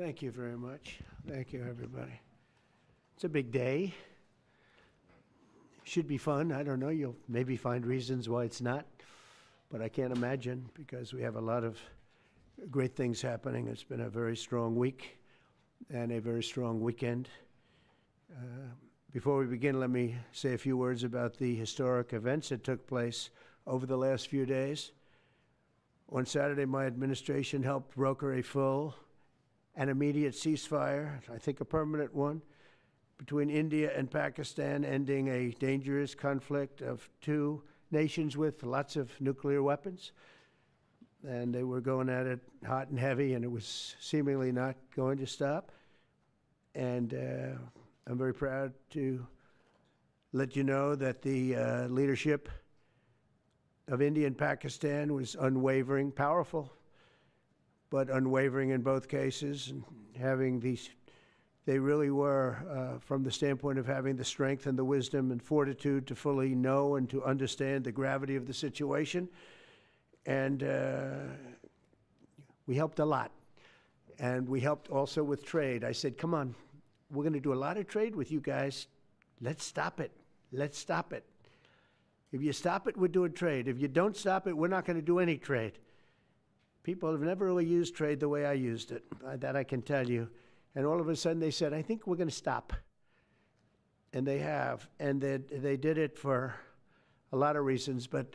Thank you very much. Thank you, everybody. It's a big day. Should be fun. I don't know. You'll maybe find reasons why it's not, but I can't imagine because we have a lot of great things happening. It's been a very strong week and a very strong weekend. Before we begin, let me say a few words about the historic events that took place over the last few days. On Saturday, my administration helped broker a full and immediate ceasefire, I think a permanent one, between India and Pakistan, ending a dangerous conflict of two nations with lots of nuclear weapons. And they were going at it hot and heavy, and it was seemingly not going to stop. And I'm very proud to let you know that the leadership of India and Pakistan was unwavering, powerful, but unwavering in both cases, and having these, they really were, from the standpoint of having the strength and the wisdom and fortitude to fully know and to understand the gravity of the situation. And we helped a lot. And we helped also with trade. I said, come on, we're going to do a lot of trade with you guys. Let's stop it. Let's stop it. If you stop it, we're doing trade. If you don't stop it, we're not going to do any trade. People have never really used trade the way I used it. That I can tell you. And all of a sudden they said, I think we're going to stop. And they have. And they did it for a lot of reasons, but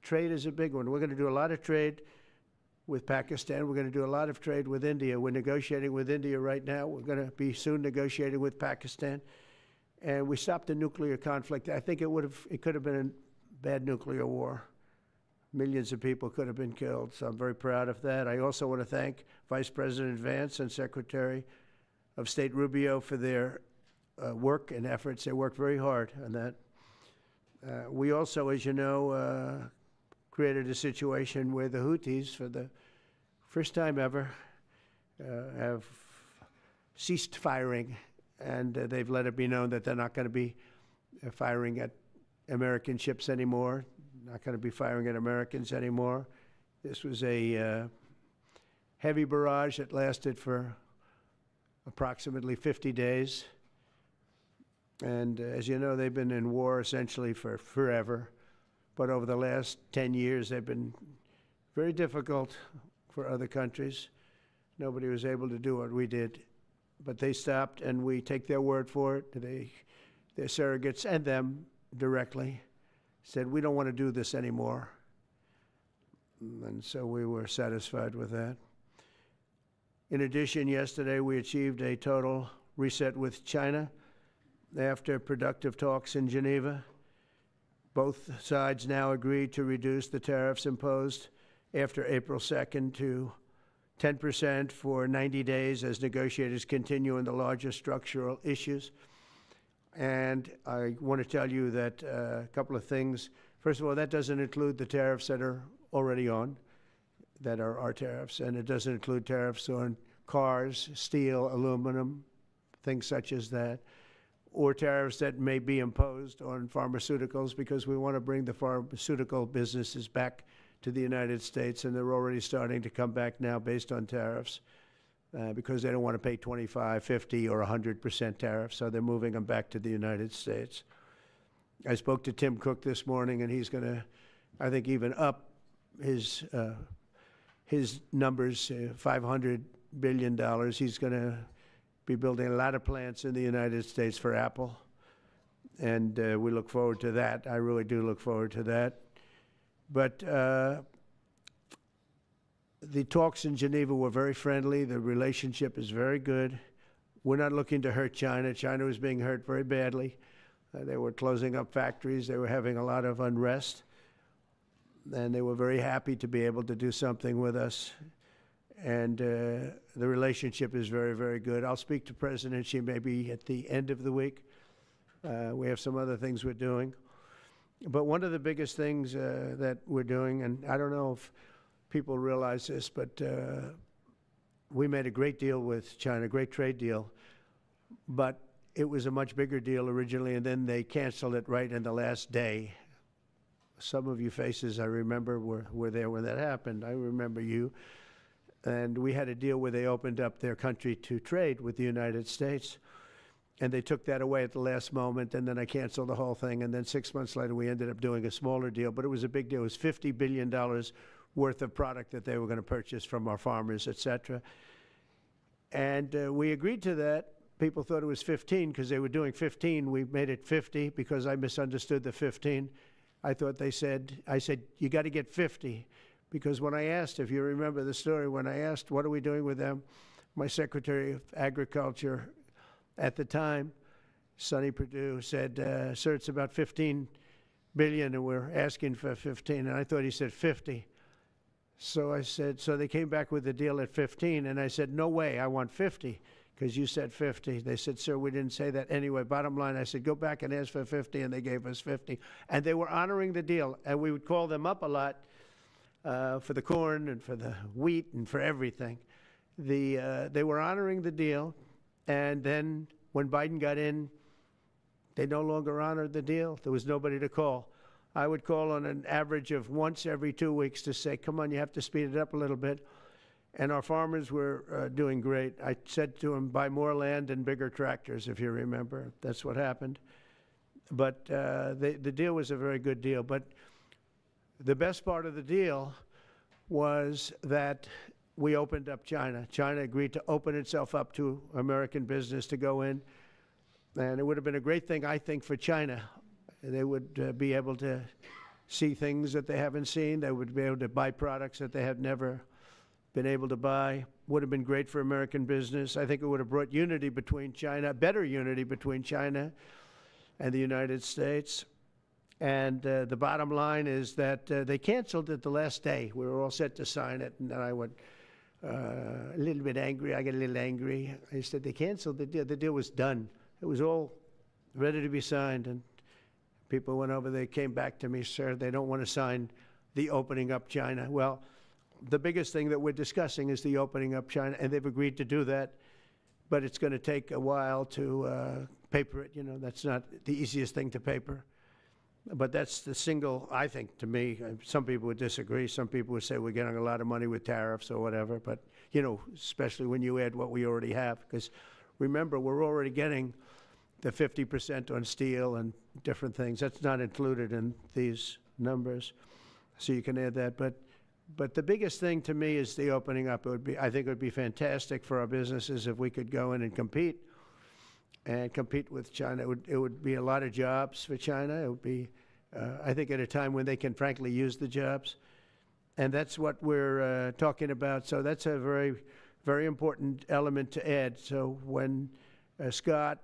trade is a big one. We're going to do a lot of trade with Pakistan. We're going to do a lot of trade with India. We're negotiating with India right now. We're going to be soon negotiating with Pakistan. And we stopped the nuclear conflict. I think it could have been a bad nuclear war. Millions of people could have been killed, so I'm very proud of that. I also want to thank Vice President Vance and Secretary of State Rubio for their work and efforts. They worked very hard on that. We also, as you know, created a situation where the Houthis, for the first time ever, have ceased firing, and they've let it be known that they're not going to be firing at American ships anymore, not going to be firing at Americans anymore. This was a heavy barrage that lasted for approximately 50 days. And as you know, they've been in war essentially for forever. But over the last 10 years, they've been very difficult for other countries. Nobody was able to do what we did. But they stopped, and we take their word for it. Their surrogates and them directly said, we don't want to do this anymore. And so we were satisfied with that. In addition, yesterday we achieved a total reset with China after productive talks in Geneva. Both sides now agreed to reduce the tariffs imposed after April 2nd to 10% for 90 days as negotiators continue in the larger structural issues. And I want to tell you that a couple of things. First of all, that doesn't include the tariffs that are already on, that are our tariffs, and it doesn't include tariffs on cars, steel, aluminum, things such as that, or tariffs that may be imposed on pharmaceuticals, because we want to bring the pharmaceutical businesses back to the United States, and they're already starting to come back now based on tariffs. Because they don't want to pay 25, 50, or 100% tariffs, so they're moving them back to the United States. I spoke to Tim Cook this morning, and he's going to, I think, even up his numbers, $500 billion. He's going to be building a lot of plants in the United States for Apple, and we look forward to that. I really do look forward to that. But the talks in Geneva were very friendly. The relationship is very good. We're not looking to hurt China. China was being hurt very badly. They were closing up factories. They were having a lot of unrest. And they were very happy to be able to do something with us. And the relationship is very, very good. I'll speak to President Xi maybe at the end of the week. We have some other things we're doing. But one of the biggest things that we're doing, and I don't know if people realize this, but we made a great deal with China, great trade deal, but it was a much bigger deal originally, and then they canceled it right in the last day. Some of you faces I remember were there when that happened. I remember you. And we had a deal where they opened up their country to trade with the United States. And they took that away at the last moment, and then I canceled the whole thing. And then 6 months later, we ended up doing a smaller deal. But it was a big deal. It was $50 billion worth of product that they were going to purchase from our farmers, et cetera. And we agreed to that. People thought it was 15 because they were doing 15. We made it 50 because I misunderstood the 15. I said, you got to get 50. Because when I asked, if you remember the story, when I asked, what are we doing with them? My Secretary of Agriculture at the time, Sonny Perdue, said, sir, it's about 15 billion and we're asking for 15. And I thought he said 50. So I said, so they came back with the deal at 15. And I said, no way, I want 50 because you said 50. They said, sir, we didn't say that. Anyway, bottom line, I said, go back and ask for 50. And they gave us 50. And they were honoring the deal. And we would call them up a lot for the corn and for the wheat and for everything. They were honoring the deal. And then when Biden got in, they no longer honored the deal. There was nobody to call. I would call on an average of once every 2 weeks to say, come on, you have to speed it up a little bit. And our farmers were doing great. I said to them, buy more land and bigger tractors, if you remember. That's what happened. But the deal was a very good deal. But the best part of the deal was that we opened up China. China agreed to open itself up to American business to go in. And it would have been a great thing, I think, for China. They would be able to see things that they haven't seen. They would be able to buy products that they have never been able to buy. Would have been great for American business. I think it would have brought unity between China, better unity between China and the United States. And the bottom line is that they canceled it the last day. We were all set to sign it, and then I went a little bit angry. I got a little angry. I said, they canceled the deal. The deal was done. It was all ready to be signed, and people went over. They came back to me, sir, they don't want to sign the opening up China. Well, the biggest thing that we're discussing is the opening up China, and they've agreed to do that, but it's going to take a while to paper it. You know, that's not the easiest thing to paper. But that's the single, I think, to me, some people would disagree. Some people would say we're getting a lot of money with tariffs or whatever. But, you know, especially when you add what we already have. Because remember, we're already getting the 50% on steel and different things. That's not included in these numbers. So you can add that. But the biggest thing to me is the opening up. I think it would be fantastic for our businesses if we could go in and compete with China. It would be a lot of jobs for China. It would be, I think, at a time when they can frankly use the jobs. And that's what we're talking about. So that's a very, very important element to add. So when Scott,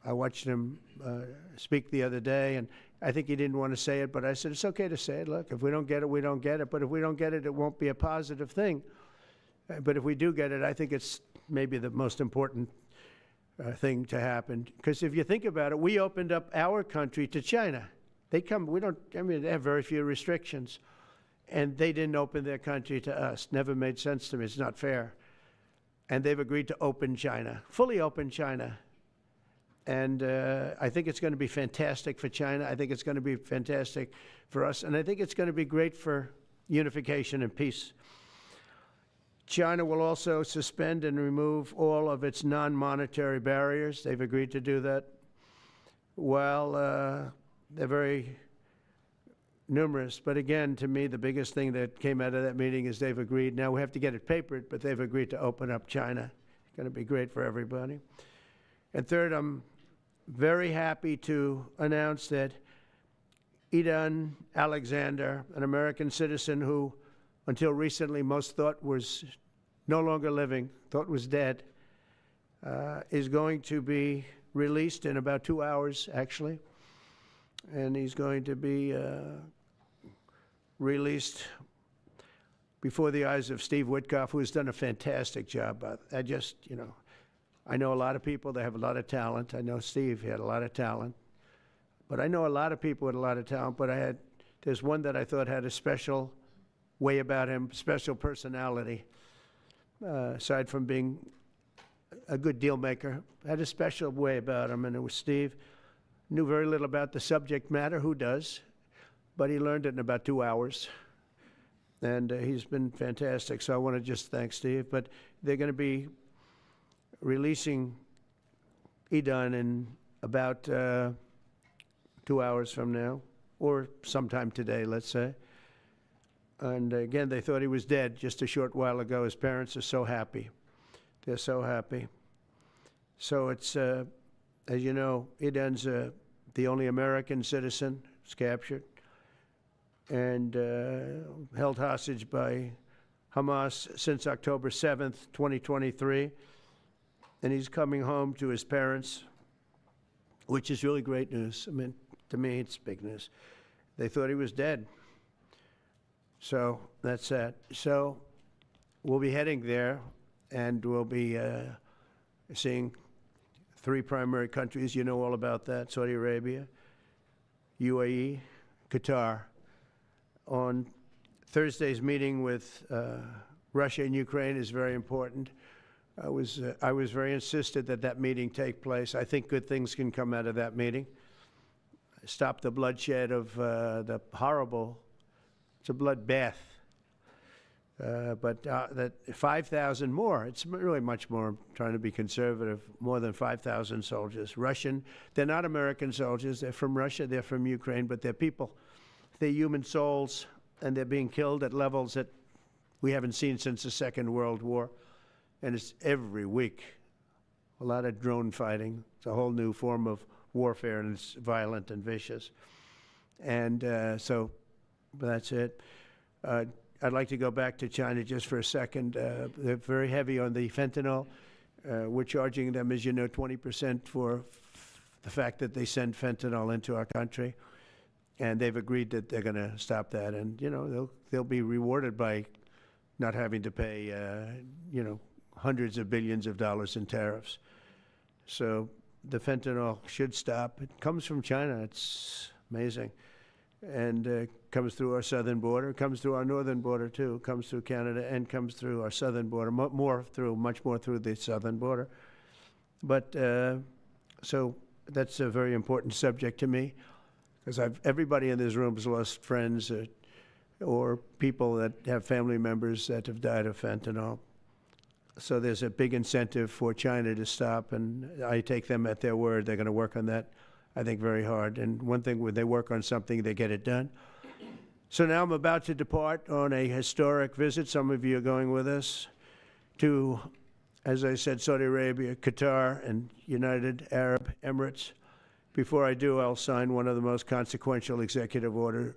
I watched him speak the other day, and I think he didn't want to say it, but I said, it's okay to say it. Look, if we don't get it, we don't get it. But if we don't get it, it won't be a positive thing. But if we do get it, I think it's maybe the most important thing to happen. Because if you think about it, we opened up our country to China. They have very few restrictions. And they didn't open their country to us. Never made sense to me. It's not fair. And they've agreed to open China, fully open China. And I think it's going to be fantastic for China. I think it's going to be fantastic for us. And I think it's going to be great for unification and peace. China will also suspend and remove all of its non-monetary barriers. They've agreed to do that. Well, they're very numerous. But again, to me, the biggest thing that came out of that meeting is they've agreed. Now we have to get it papered, but they've agreed to open up China. It's going to be great for everybody. And third, I'm very happy to announce that Idan Alexander, an American citizen who until recently most thought was no longer living, thought was dead, is going to be released in about 2 hours, actually. And he's going to be released before the eyes of Steve Witkoff, who's done a fantastic job. I know a lot of people that have a lot of talent. I know Steve had a lot of talent. But I know a lot of people with a lot of talent, but there's one that I thought had a special way about him, special personality, aside from being a good deal maker, had a special way about him, and it was Steve. Knew very little about the subject matter, who does, but he learned it in about 2 hours. And he's been fantastic. So I want to just thank Steve. But they're going to be releasing Idan in about 2 hours from now, or sometime today, let's say. And again, they thought he was dead just a short while ago. His parents are so happy. They're so happy. So it's, as you know, Idan's the only American citizen who's captured and held hostage by Hamas since October 7th, 2023. And he's coming home to his parents, which is really great news. I mean, to me, it's big news. They thought he was dead. So that's that. So we'll be heading there, and we'll be seeing 3 primary countries. You know all about that: Saudi Arabia, UAE, Qatar. On Thursday's meeting with Russia and Ukraine is very important. I was very insistent that that meeting take place. I think good things can come out of that meeting. Stop the bloodshed of the horrible. It's a bloodbath. But that 5,000 more, it's really much more, I'm trying to be conservative, more than 5,000 soldiers. Russian, they're not American soldiers. They're from Russia, they're from Ukraine, but they're people. They're human souls, and they're being killed at levels that we haven't seen since the Second World War. And it's every week. A lot of drone fighting. It's a whole new form of warfare, and it's violent and vicious. And so that's it. I'd like to go back to China just for a second. They're very heavy on the fentanyl. We're charging them, as you know, 20% for the fact that they send fentanyl into our country. And they've agreed that they're going to stop that. And, you know, they'll be rewarded by not having to pay, you know, hundreds of billions of dollars in tariffs. So the fentanyl should stop. It comes from China. It's amazing. And comes through our southern border, comes through our northern border too, comes through Canada, and comes through our southern border, much more through the southern border. But so that's a very important subject to me, because everybody in this room has lost friends or people that have family members that have died of fentanyl. So there's a big incentive for China to stop, and I take them at their word. They're going to work on that, I think, very hard. And one thing, when they work on something, they get it done. So now I'm about to depart on a historic visit. Some of you are going with us to, as I said, Saudi Arabia, Qatar, and United Arab Emirates. Before I do, I'll sign one of the most consequential executive orders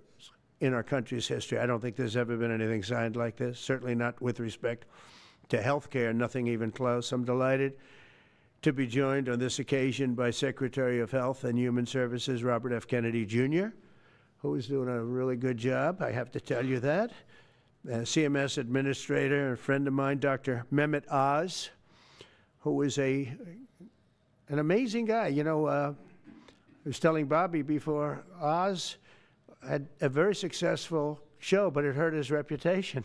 in our country's history. I don't think there's ever been anything signed like this, certainly not with respect to health care, nothing even close. I'm delighted to be joined on this occasion by Secretary of Health and Human Services, Robert F. Kennedy, Jr., who is doing a really good job, I have to tell you that. CMS Administrator, a friend of mine, Dr. Mehmet Oz, who is an amazing guy. You know, I was telling Bobby before, Oz had a very successful show, but it hurt his reputation.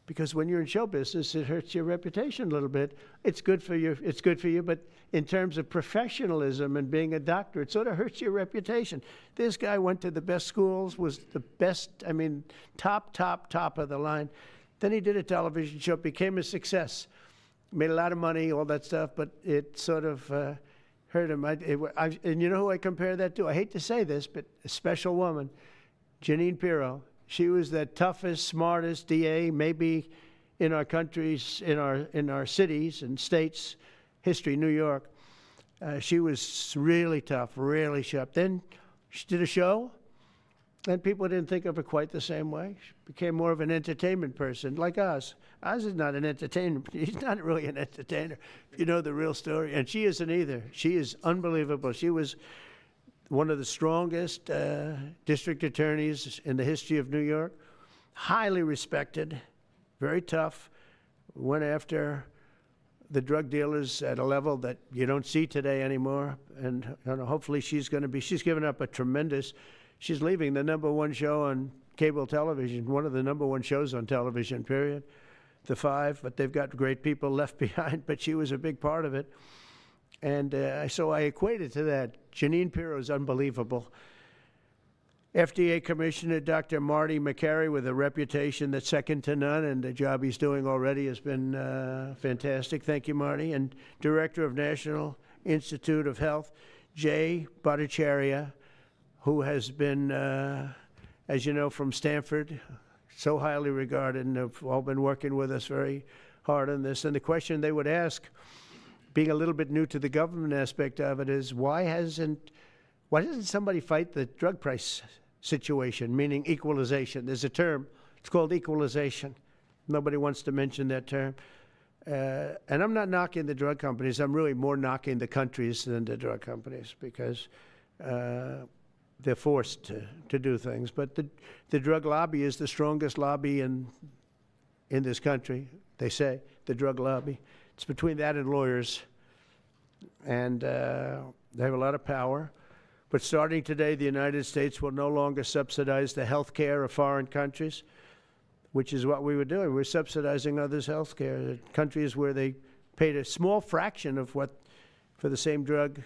Because when you're in show business, it hurts your reputation a little bit. It's good for you, but in terms of professionalism and being a doctor, it sort of hurts your reputation. This guy went to the best schools, was the best, I mean, top of the line. Then he did a television show, became a success, made a lot of money, all that stuff, but it sort of hurt him. And you know who I compare that to? I hate to say this, but a special woman, Jeanine Pirro. She was the toughest, smartest DA, maybe in our countries, in our cities and states history, New York. She was really tough, really sharp. Then she did a show, and people didn't think of her quite the same way. She became more of an entertainment person, like Oz. Oz is not an entertainer. He's not really an entertainer, if you know the real story. And she isn't either. She is unbelievable. She was one of the strongest district attorneys in the history of New York, highly respected, very tough, went after the drug dealers at a level that you don't see today anymore. And hopefully she's given up she's leaving the #1 show on cable television, one of the #1 shows on television, period, The Five, but they've got great people left behind, but she was a big part of it. And so I equated to that. Jeanine Pirro is unbelievable. FDA Commissioner Dr. Marty McCary, with a reputation that's second to none, and the job he's doing already has been fantastic. Thank you, Marty. And Director of National Institute of Health, Jay Bhattacharya, who has been, as you know, from Stanford, so highly regarded, and have all been working with us very hard on this. And the question they would ask, being a little bit new to the government aspect of it, is why doesn't somebody fight the drug price situation, meaning equalization? There's a term, it's called equalization. Nobody wants to mention that term. And I'm not knocking the drug companies. I'm really more knocking the countries than the drug companies, because they're forced to do things. But the drug lobby is the strongest lobby in this country, they say, the drug lobby. It's between that and lawyers. And they have a lot of power. But starting today, the United States will no longer subsidize the health care of foreign countries, which is what we were doing. We're subsidizing others' health care. Countries where they paid a small fraction of what, for the same drug,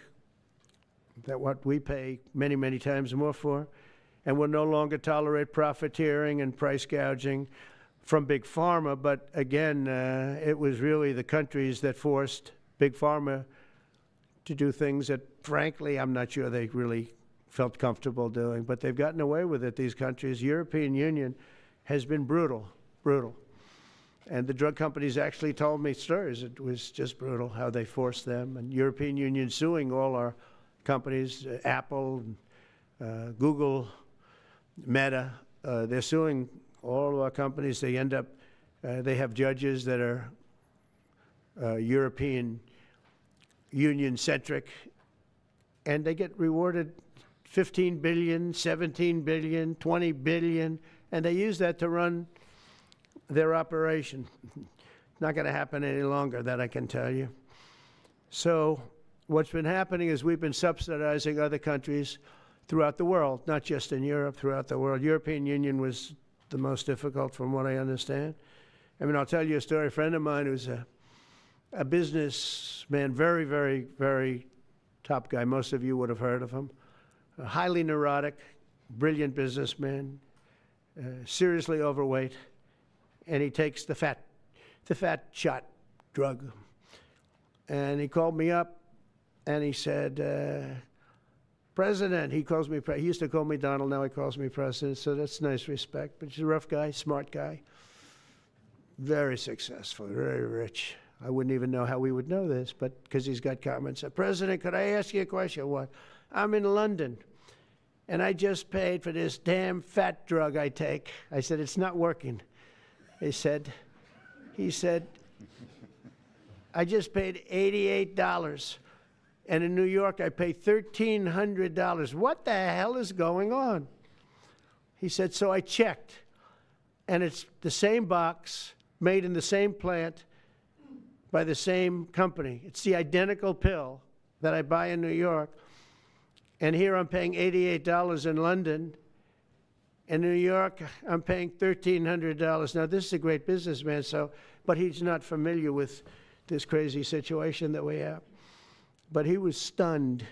that what we pay many, many times more for. And we'll no longer tolerate profiteering and price gouging from Big Pharma. But again, it was really the countries that forced Big Pharma to do things that, frankly, I'm not sure they really felt comfortable doing, but they've gotten away with it, these countries. European Union has been brutal. And the drug companies actually told me stories. It was just brutal how they forced them. And European Union suing all our companies, Apple, Google, Meta. They're suing all of our companies. They end up, they have judges that are European Union-centric, and they get rewarded $15 billion, $17 billion, $20 billion, and they use that to run their operation. Not going to happen any longer, that I can tell you. So what's been happening is we've been subsidizing other countries throughout the world, not just in Europe, throughout the world. European Union was the most difficult, from what I understand. I mean, I'll tell you a story. A friend of mine who's a businessman, very, very, very top guy. Most of you would have heard of him. A highly neurotic, brilliant businessman, seriously overweight, and he takes the fat shot drug. And he called me up, and he said, President, he calls me, he used to call me Donald, now he calls me President, so that's nice respect. But he's a rough guy, smart guy, very successful, very rich. I wouldn't even know how we would know this, but because he's got comments. President, could I ask you a question? What? I'm in London, and I just paid for this damn fat drug I take. I said, it's not working. He said, I just paid $88, and in New York I pay $1,300. What the hell is going on? He said, so I checked, and it's the same box, made in the same plant, by the same company. It's the identical pill that I buy in New York. And here I'm paying $88 in London. In New York, I'm paying $1,300. Now, this is a great businessman, but he's not familiar with this crazy situation that we have. But he was stunned.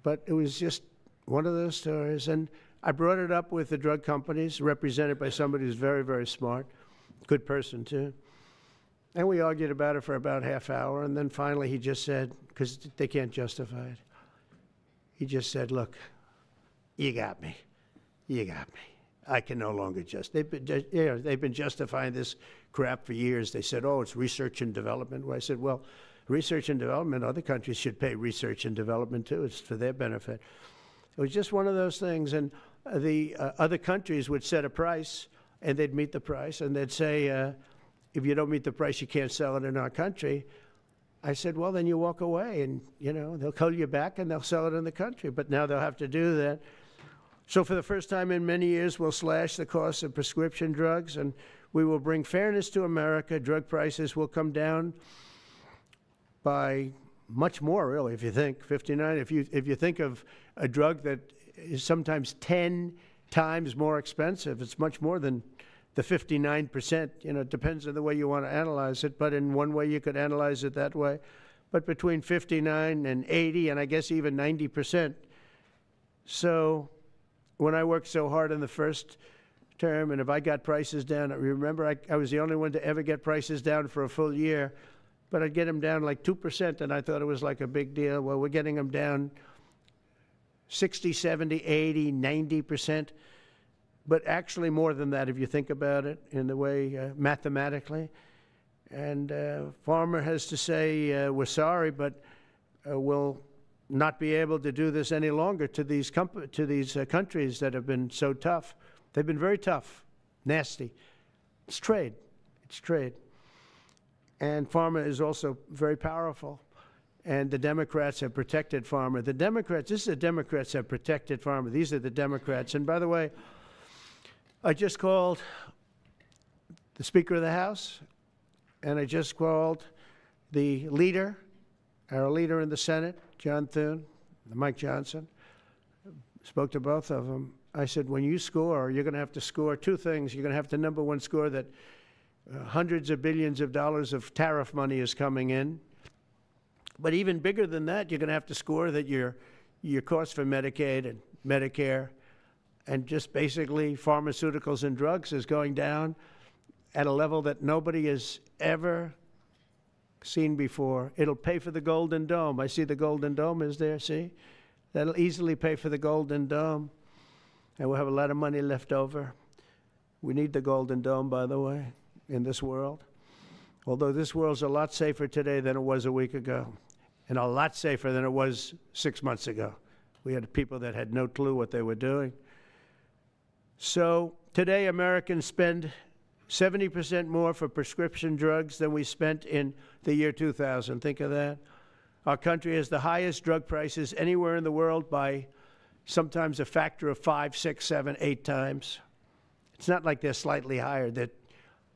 But it was just one of those stories. And I brought it up with the drug companies, represented by somebody who's very, very smart, good person, too. And we argued about it for about half hour, and then finally he just said, because they can't justify it, he just said, look, you got me. I can no longer they've been justifying this crap for years. They said, oh, it's research and development. Well, I said, well, research and development, other countries should pay research and development too. It's for their benefit. It was just one of those things, and the other countries would set a price, and they'd meet the price, and they'd say, if you don't meet the price, you can't sell it in our country. I said, well, then you walk away, and, they'll call you back, and they'll sell it in the country. But now they'll have to do that. So for the first time in many years, we'll slash the cost of prescription drugs, and we will bring fairness to America. Drug prices will come down by much more, really, if you think. 59, if you think of a drug that is sometimes 10 times more expensive, it's much more than the 59%, it depends on the way you want to analyze it, but in one way you could analyze it that way. But between 59 and 80, and I guess even 90%. So when I worked so hard in the first term, and if I got prices down, remember I was the only one to ever get prices down for a full year, but I'd get them down like 2%, and I thought it was like a big deal. Well, we're getting them down 60, 70, 80, 90%, but actually more than that if you think about it in the way mathematically. And Farmer has to say, we're sorry, but we'll not be able to do this any longer to these countries that have been so tough. They've been very tough, nasty. It's trade. It's trade. And Pharma is also very powerful. And the Democrats have protected Pharma. The Democrats, this is the Democrats have protected Pharma. These are the Democrats. And by the way, I just called the Speaker of the House, and I just called the leader, our leader in the Senate, John Thune, Mike Johnson. Spoke to both of them. I said, when you score, you're going to have to score two things. You're going to have to, number one, score that hundreds of billions of dollars of tariff money is coming in. But even bigger than that, you're going to have to score that your cost for Medicaid and Medicare and just basically pharmaceuticals and drugs is going down at a level that nobody has ever seen before. It'll pay for the Golden Dome. I see the Golden Dome is there, see? That'll easily pay for the Golden Dome. And we'll have a lot of money left over. We need the Golden Dome, by the way, in this world. Although this world's a lot safer today than it was a week ago, and a lot safer than it was 6 months ago. We had people that had no clue what they were doing. So today, Americans spend 70% more for prescription drugs than we spent in the year 2000. Think of that. Our country has the highest drug prices anywhere in the world by sometimes a factor of 5, 6, 7, 8 times. It's not like they're slightly higher. They're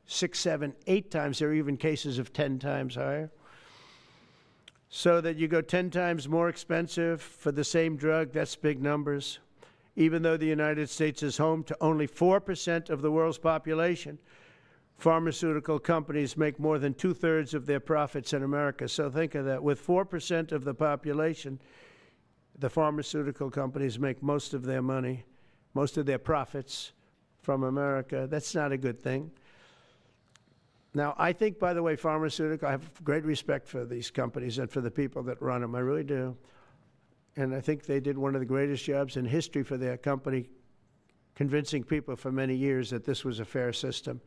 6, 7, 8 times. There are even cases of 10 times higher. So that you go 10 times more expensive for the same drug, that's big numbers. Even though the United States is home to only 4% of the world's population, pharmaceutical companies make more than 2/3 of their profits in America. So think of that. With 4% of the population, the pharmaceutical companies make most of their money, most of their profits from America. That's not a good thing. Now, I think, by the way, I have great respect for these companies and for the people that run them. I really do. And I think they did one of the greatest jobs in history for their company, convincing people for many years that this was a fair system.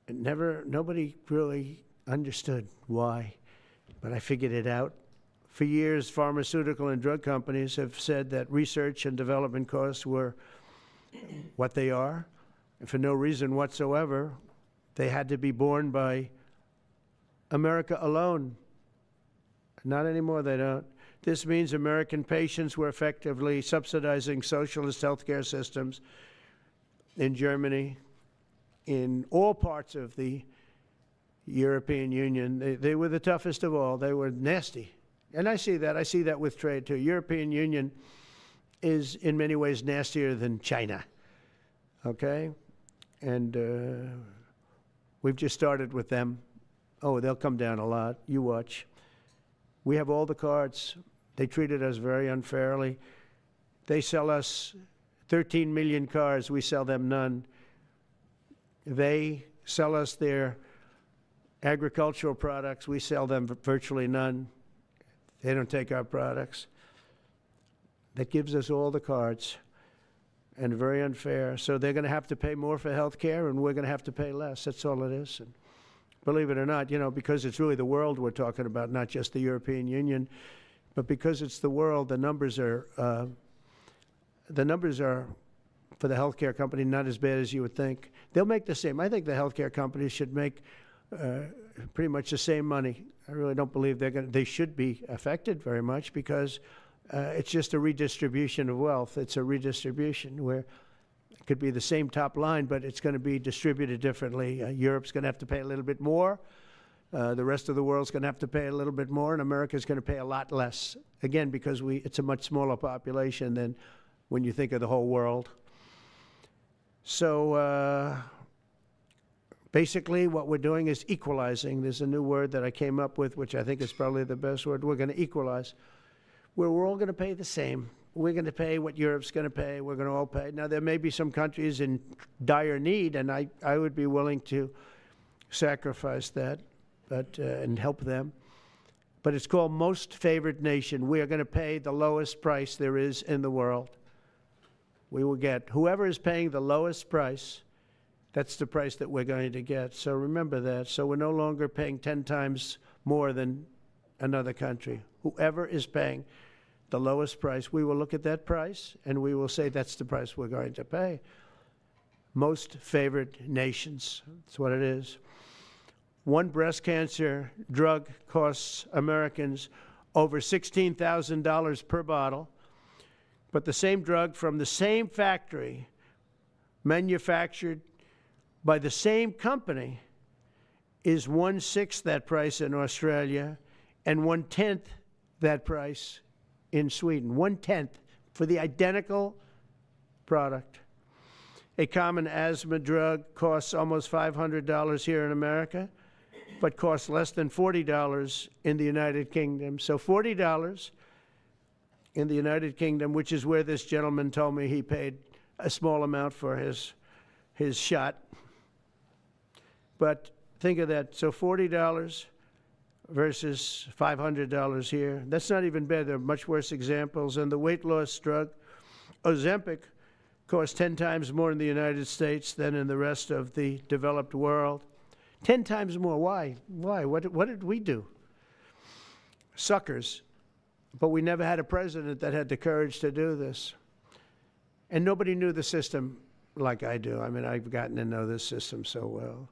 And nobody really understood why, but I figured it out. For years, pharmaceutical and drug companies have said that research and development costs were what they are, and for no reason whatsoever. They had to be borne by America alone. Not anymore, they don't. This means American patients were effectively subsidizing socialist healthcare systems in Germany, in all parts of the European Union. They were the toughest of all. They were nasty. And I see that. I see that with trade, too. European Union is in many ways nastier than China, okay? And we've just started with them. Oh, they'll come down a lot. You watch. We have all the cards. They treated us very unfairly. They sell us 13 million cars. We sell them none. They sell us their agricultural products. We sell them virtually none. They don't take our products. That gives us all the cards, and very unfair. So they're going to have to pay more for health care, and we're going to have to pay less. That's all it is. And believe it or not, because it's really the world we're talking about, not just the European Union, but because it's the world, the numbers are for the healthcare company not as bad as you would think. They'll make the same. I think the healthcare companies should make pretty much the same money. I really don't believe they should be affected very much, because it's just a redistribution of wealth. It's a redistribution where it could be the same top line, but it's going to be distributed differently. Europe's going to have to pay a little bit more. The rest of the world's going to have to pay a little bit more, and America's going to pay a lot less. Again, because it's a much smaller population than when you think of the whole world. So basically what we're doing is equalizing. There's a new word that I came up with, which I think is probably the best word. We're going to equalize, where we're all going to pay the same. we're going to pay what Europe's going to pay. We're going to all pay. Now, there may be some countries in dire need, and I would be willing to sacrifice that and help them. But it's called most favored nation. We are going to pay the lowest price there is in the world. We will get whoever is paying the lowest price, that's the price that we're going to get. So remember that. So we're no longer paying 10 times more than another country. Whoever is paying the lowest price, we will look at that price and we will say that's the price we're going to pay. Most favored nations, that's what it is. One breast cancer drug costs Americans over $16,000 per bottle, but the same drug from the same factory, manufactured by the same company, is 1/6 that price in Australia and 1/10 that price in Sweden. 1/10 for the identical product. A common asthma drug costs almost $500 here in America, but costs less than $40 in the United Kingdom. So $40 in the United Kingdom, which is where this gentleman told me he paid a small amount for his shot. But think of that. So $40 versus $500 here. That's not even bad. There are much worse examples. And the weight loss drug, Ozempic, costs 10 times more in the United States than in the rest of the developed world. 10 times more. Why? Why? What did we do? Suckers. But we never had a president that had the courage to do this. And nobody knew the system like I do. I mean, I've gotten to know this system so well.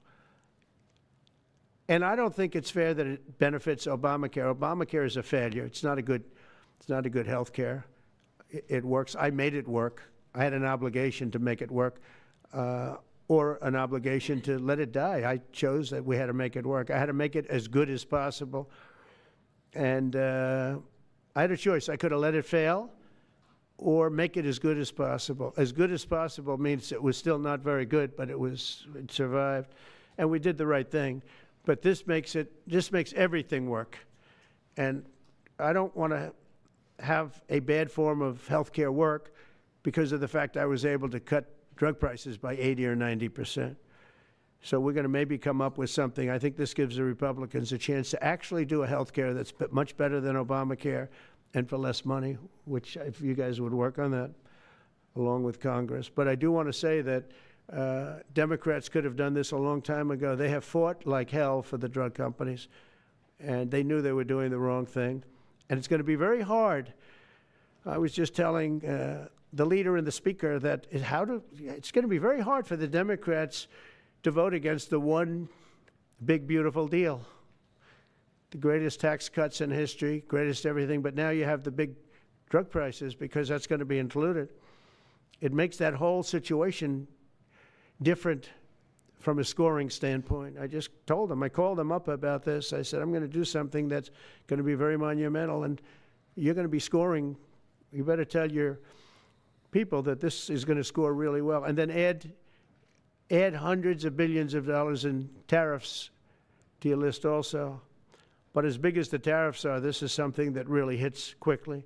And I don't think it's fair that it benefits Obamacare. Obamacare is a failure. It's not a good health care. It works. I made it work. I had an obligation to make it work, or an obligation to let it die. I chose that we had to make it work. I had to make it as good as possible. And I had a choice. I could have let it fail or make it as good as possible. As good as possible means it was still not very good, but it survived. And we did the right thing. But this makes everything work. And I don't want to have a bad form of health care work because of the fact I was able to cut drug prices by 80 or 90%. So we're going to maybe come up with something. I think this gives the Republicans a chance to actually do a health care that's much better than Obamacare and for less money, which if you guys would work on that along with Congress. But I do want to say that Democrats could have done this a long time ago. They have fought like hell for the drug companies, and they knew they were doing the wrong thing. And it's going to be very hard. I was just telling the leader and the speaker that it's going to be very hard for the Democrats to vote against the one big, beautiful deal. The greatest tax cuts in history, greatest everything, but now you have the big drug prices because that's going to be included. It makes that whole situation different from a scoring standpoint. I just told them, I called them up about this. I said, I'm going to do something that's going to be very monumental, and you're going to be scoring. You better tell your people that this is going to score really well. And then add hundreds of billions of dollars in tariffs to your list also. But as big as the tariffs are, this is something that really hits quickly.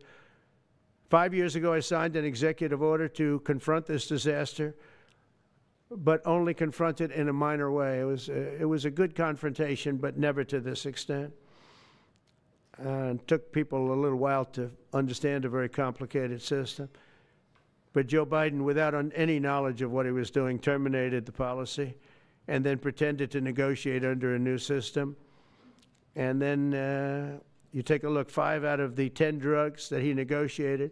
5 years ago, I signed an executive order to confront this disaster, but only confront it in a minor way. It was a good confrontation, but never to this extent. And it took people a little while to understand a very complicated system. But Joe Biden, without any knowledge of what he was doing, terminated the policy and then pretended to negotiate under a new system. And then you take a look, 5 out of the 10 drugs that he negotiated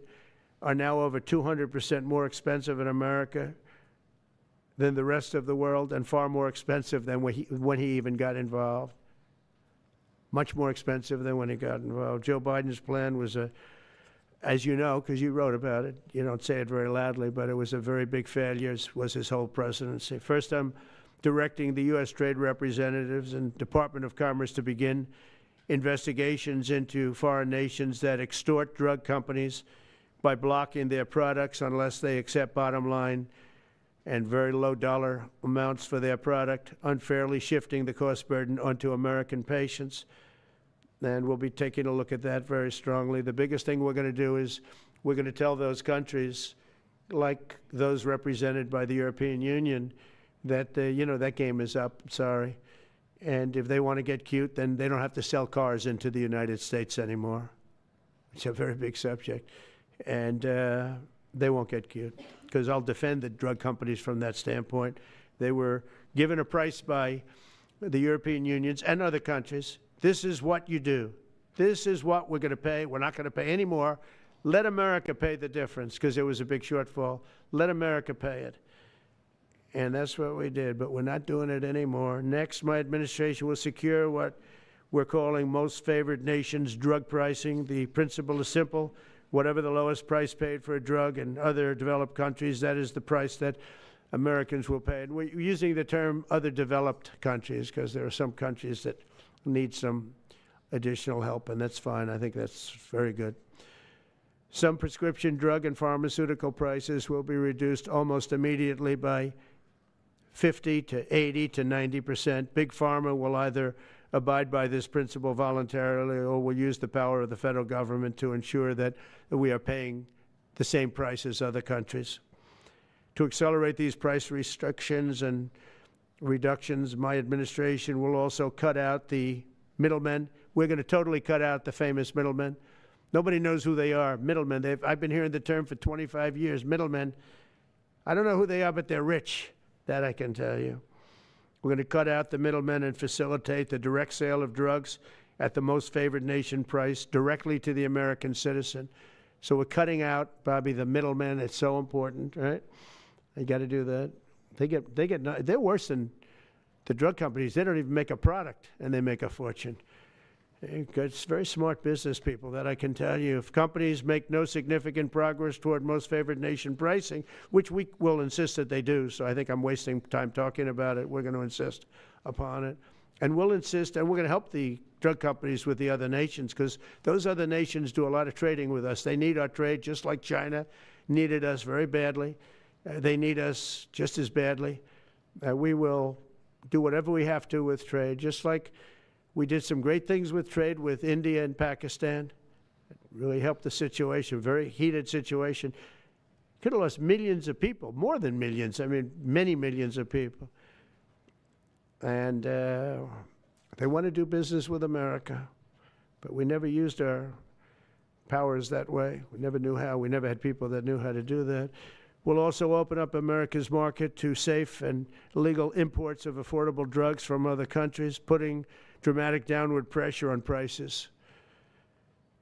are now over 200% more expensive in America than the rest of the world, and far more expensive than when he even got involved. Much more expensive than when he got involved. Joe Biden's plan was as you know, because you wrote about it, you don't say it very loudly, but it was a very big failure, was his whole presidency. First, I'm directing the U.S. Trade Representatives and Department of Commerce to begin investigations into foreign nations that extort drug companies by blocking their products unless they accept bottom line and very low dollar amounts for their product, unfairly shifting the cost burden onto American patients. And we'll be taking a look at that very strongly. The biggest thing we're going to do is we're going to tell those countries, like those represented by the European Union, that, that game is up, sorry. And if they want to get cute, then they don't have to sell cars into the United States anymore. It's a very big subject. And they won't get cute, because I'll defend the drug companies from that standpoint. They were given a price by the European unions and other countries. This is what you do. This is what we're going to pay. We're not going to pay any more. Let America pay the difference, because there was a big shortfall. Let America pay it. And that's what we did, but we're not doing it anymore. Next, my administration will secure what we're calling most favored nations drug pricing. The principle is simple. Whatever the lowest price paid for a drug in other developed countries, that is the price that Americans will pay. And we're using the term other developed countries because there are some countries that need some additional help, and that's fine. I think that's very good. Some prescription drug and pharmaceutical prices will be reduced almost immediately by 50 to 80 to 90%. Big Pharma will either abide by this principle voluntarily or will use the power of the federal government to ensure that we are paying the same price as other countries. To accelerate these price restrictions and reductions, my administration will also cut out the middlemen. We're going to totally cut out the famous middlemen. Nobody knows who they are, middlemen. I've been hearing the term for 25 years, middlemen. I don't know who they are, but they're rich. That I can tell you. We're going to cut out the middlemen and facilitate the direct sale of drugs at the most favored nation price directly to the American citizen. So we're cutting out, Bobby, the middlemen. It's so important, right? You got to do that. They're worse than the drug companies. They don't even make a product, and they make a fortune. It's very smart business people, that I can tell you. If companies make no significant progress toward most favored nation pricing, which we will insist that they do, so I think I'm wasting time talking about it. We're going to insist upon it. And we'll insist, and we're going to help the drug companies with the other nations, because those other nations do a lot of trading with us. They need our trade, just like China needed us very badly. They need us just as badly. We will do whatever we have to with trade, just like we did some great things with trade with India and Pakistan. It really helped the situation, very heated situation. Could have lost millions of people, more than millions. I mean, many millions of people. And they want to do business with America, but we never used our powers that way. We never knew how. We never had people that knew how to do that. We'll also open up America's market to safe and legal imports of affordable drugs from other countries, putting dramatic downward pressure on prices.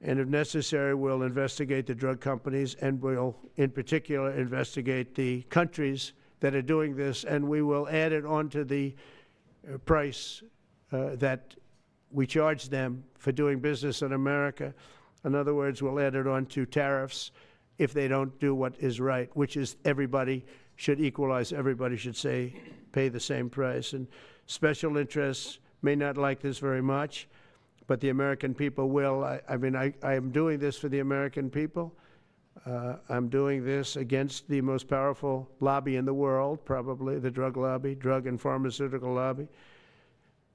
And if necessary, we'll investigate the drug companies, and we'll, in particular, investigate the countries that are doing this, and we will add it onto the price that we charge them for doing business in America. In other words, we'll add it onto tariffs if they don't do what is right, which is everybody should equalize. Everybody should pay the same price. And special interests may not like this very much, but the American people will. I am doing this for the American people. I'm doing this against the most powerful lobby in the world, probably the drug lobby, drug and pharmaceutical lobby.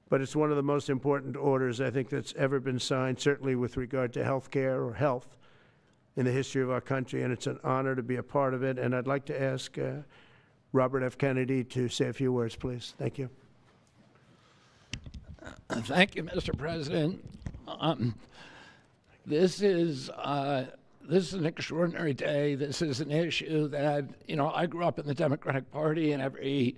But it's one of the most important orders, I think, that's ever been signed, certainly with regard to health care or health in the history of our country, and it's an honor to be a part of it. And I'd like to ask Robert F. Kennedy to say a few words, please. Thank you. Thank you, Mr. President. This is an extraordinary day. This is an issue that, I grew up in the Democratic Party, and every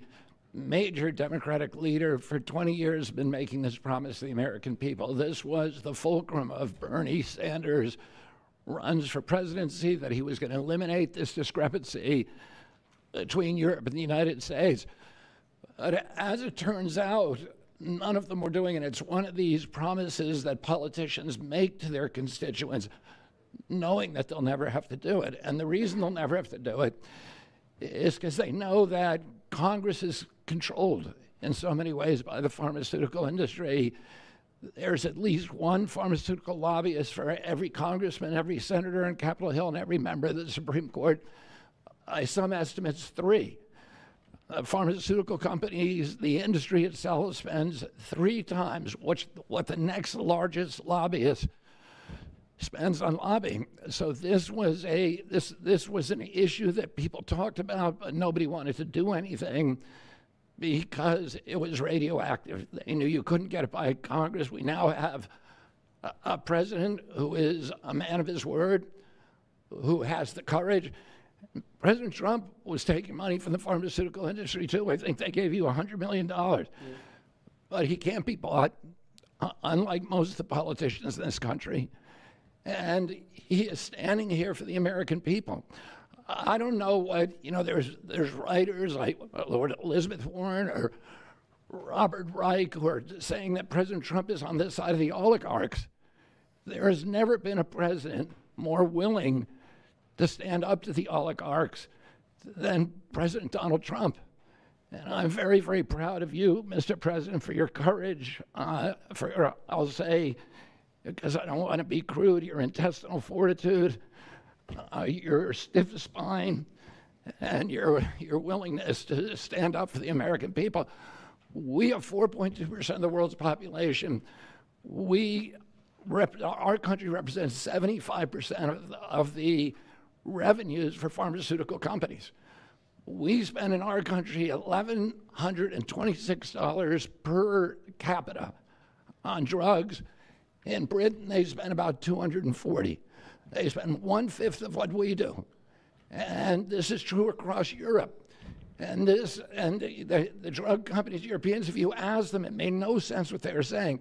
major Democratic leader for 20 years has been making this promise to the American people. This was the fulcrum of Bernie Sanders' runs for presidency, that he was going to eliminate this discrepancy between Europe and the United States. But as it turns out, none of them were doing it. It's one of these promises that politicians make to their constituents, knowing that they'll never have to do it. And the reason they'll never have to do it is because they know that Congress is controlled in so many ways by the pharmaceutical industry. There's at least one pharmaceutical lobbyist for every congressman, every senator on Capitol Hill, and every member of the Supreme Court. By some estimates, 3. Pharmaceutical companies, the industry itself, spends 3 times what the next largest lobbyist spends on lobbying. So this was an issue that people talked about, but nobody wanted to do anything because it was radioactive. They knew you couldn't get it by Congress. We now have a president who is a man of his word, who has the courage. President Trump was taking money from the pharmaceutical industry too. I think they gave you $100 million. Yeah. But he can't be bought, unlike most of the politicians in this country. And he is standing here for the American people. I don't know what, there's writers like Lord Elizabeth Warren or Robert Reich who are saying that President Trump is on this side of the oligarchs. There has never been a president more willing to stand up to the oligarchs than President Donald Trump. And I'm very, very proud of you, Mr. President, for your courage, I'll say, because I don't want to be crude, your intestinal fortitude, your stiff spine, and your willingness to stand up for the American people. We have 4.2% of the world's population. Our country represents 75% of the revenues for pharmaceutical companies. We spend in our country $1,126 per capita on drugs. In Britain, they spend about $240. They spend 1/5 of what we do. And this is true across Europe. And the drug companies, Europeans, if you ask them, it made no sense what they were saying.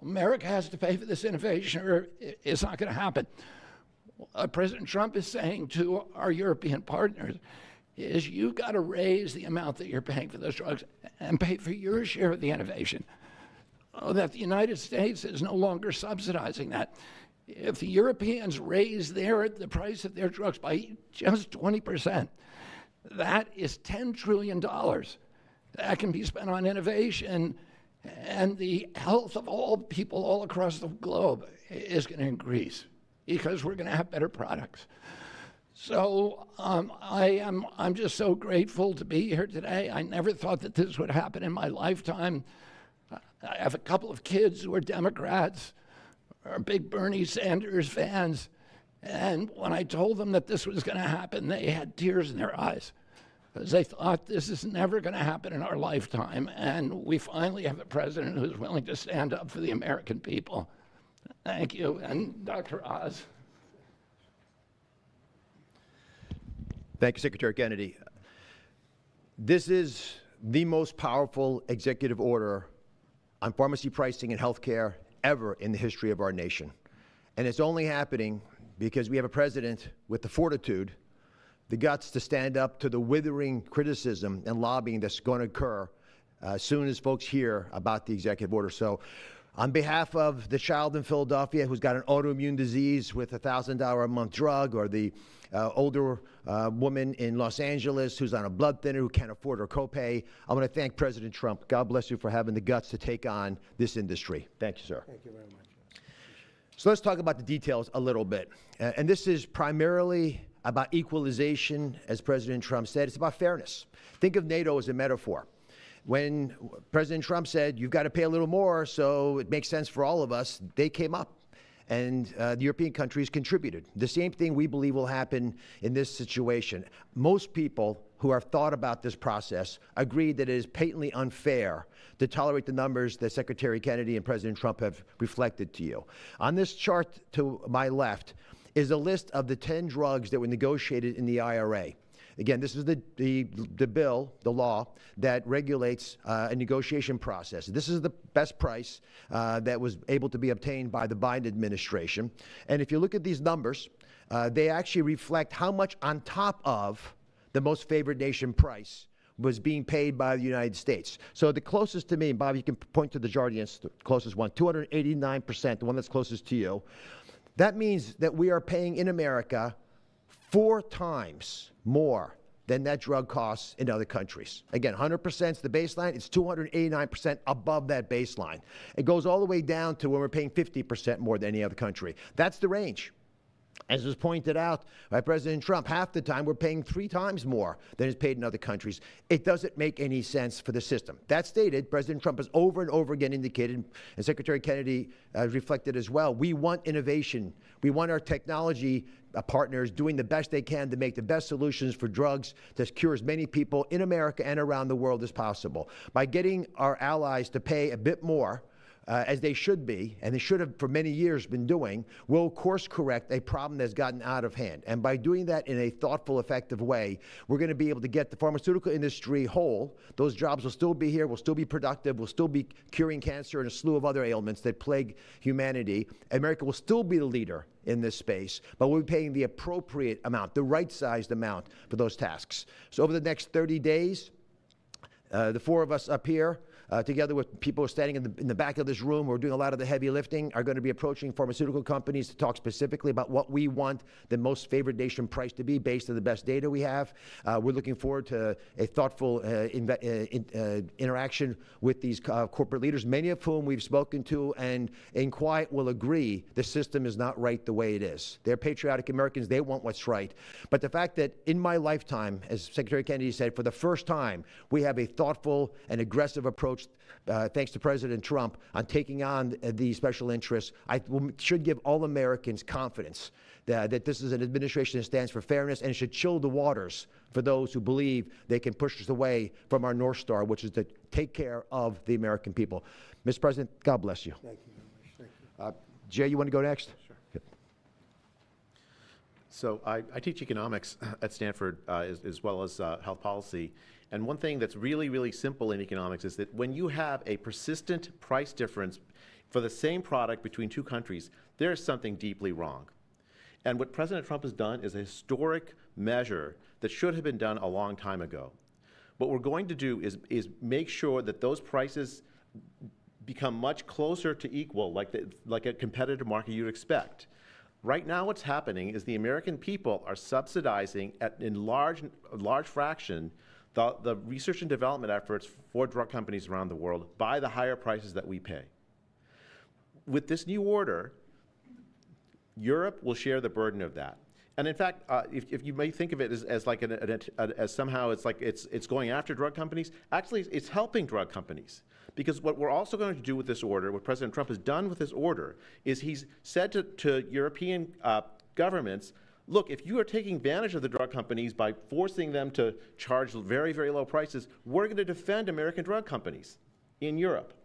America has to pay for this innovation or it's not going to happen. What President Trump is saying to our European partners is you've got to raise the amount that you're paying for those drugs and pay for your share of the innovation. That the United States is no longer subsidizing that. If the Europeans raise the price of their drugs by just 20%, that is $10 trillion that can be spent on innovation, and the health of all people all across the globe is going to increase because we're going to have better products. So I'm just so grateful to be here today. I never thought that this would happen in my lifetime. I have a couple of kids who are Democrats, are big Bernie Sanders fans, and when I told them that this was going to happen, they had tears in their eyes because they thought this is never going to happen in our lifetime, and we finally have a president who's willing to stand up for the American people. Thank you, and Dr. Oz. Thank you, Secretary Kennedy. This is the most powerful executive order on pharmacy pricing and healthcare ever in the history of our nation. And it's only happening because we have a president with the fortitude, the guts to stand up to the withering criticism and lobbying that's going to occur as soon as folks hear about the executive order. So on behalf of the child in Philadelphia who's got an autoimmune disease with a $1,000 a month drug, or the older woman in Los Angeles who's on a blood thinner who can't afford her copay, I want to thank President Trump. God bless you for having the guts to take on this industry. Thank you, sir. Thank you very much. So let's talk about the details a little bit. And this is primarily about equalization, as President Trump said. It's about fairness. Think of NATO as a metaphor. When President Trump said, you've got to pay a little more so it makes sense for all of us, they came up. And the European countries contributed. The same thing we believe will happen in this situation. Most people who have thought about this process agree that it is patently unfair to tolerate the numbers that Secretary Kennedy and President Trump have reflected to you. On this chart to my left is a list of the 10 drugs that were negotiated in the IRA. Again, this is the bill, the law, that regulates a negotiation process. This is the best price that was able to be obtained by the Biden administration. And if you look at these numbers, they actually reflect how much on top of the most favored nation price was being paid by the United States. So the closest to me, and Bob, you can point to the Jardiance, the closest one, 289%, the one that's closest to you. That means that we are paying in America 4 times more than that drug costs in other countries. Again, 100% is the baseline. It's 289% above that baseline. It goes all the way down to when we're paying 50% more than any other country. That's the range. As was pointed out by President Trump, half the time we're paying 3 times more than is paid in other countries. It doesn't make any sense for the system. That stated, President Trump has over and over again indicated, and Secretary Kennedy reflected as well, we want innovation. We want our technology partners doing the best they can to make the best solutions for drugs to cure as many people in America and around the world as possible. By getting our allies to pay a bit more, as they should be, and they should have for many years been doing, will course correct a problem that's gotten out of hand. And by doing that in a thoughtful, effective way, we're going to be able to get the pharmaceutical industry whole. Those jobs will still be here, will still be productive, will still be curing cancer and a slew of other ailments that plague humanity. America will still be the leader in this space, but we'll be paying the appropriate amount, the right-sized amount for those tasks. So over the next 30 days, the 4 of us up here, together with people standing in the back of this room who are doing a lot of the heavy lifting, are going to be approaching pharmaceutical companies to talk specifically about what we want the most favored nation price to be based on the best data we have. We're looking forward to a thoughtful interaction with these corporate leaders, many of whom we've spoken to and in quiet will agree the system is not right the way it is. They're patriotic Americans. They want what's right. But the fact that in my lifetime, as Secretary Kennedy said, for the first time, we have a thoughtful and aggressive approach thanks to President Trump, on taking on the special interests, should give all Americans confidence that this is an administration that stands for fairness and should chill the waters for those who believe they can push us away from our North Star, which is to take care of the American people. Mr. President, God bless you. Thank you very much. Thank you. Jay, you want to go next? Sure. Good. So I teach economics at Stanford as well as health policy. And one thing that's really, really simple in economics is that when you have a persistent price difference for the same product between 2 countries, there is something deeply wrong. And what President Trump has done is a historic measure that should have been done a long time ago. What we're going to do is make sure that those prices become much closer to equal, like a competitive market you'd expect. Right now what's happening is the American people are subsidizing in large fraction the research and development efforts for drug companies around the world by the higher prices that we pay. With this new order, Europe will share the burden of that. And in fact, if you may think of it as like as somehow it's like it's going after drug companies, actually it's helping drug companies. Because what we're also going to do with this order, what President Trump has done with this order, is he's said to European governments, look, if you are taking advantage of the drug companies by forcing them to charge very, very low prices, we're going to defend American drug companies in Europe.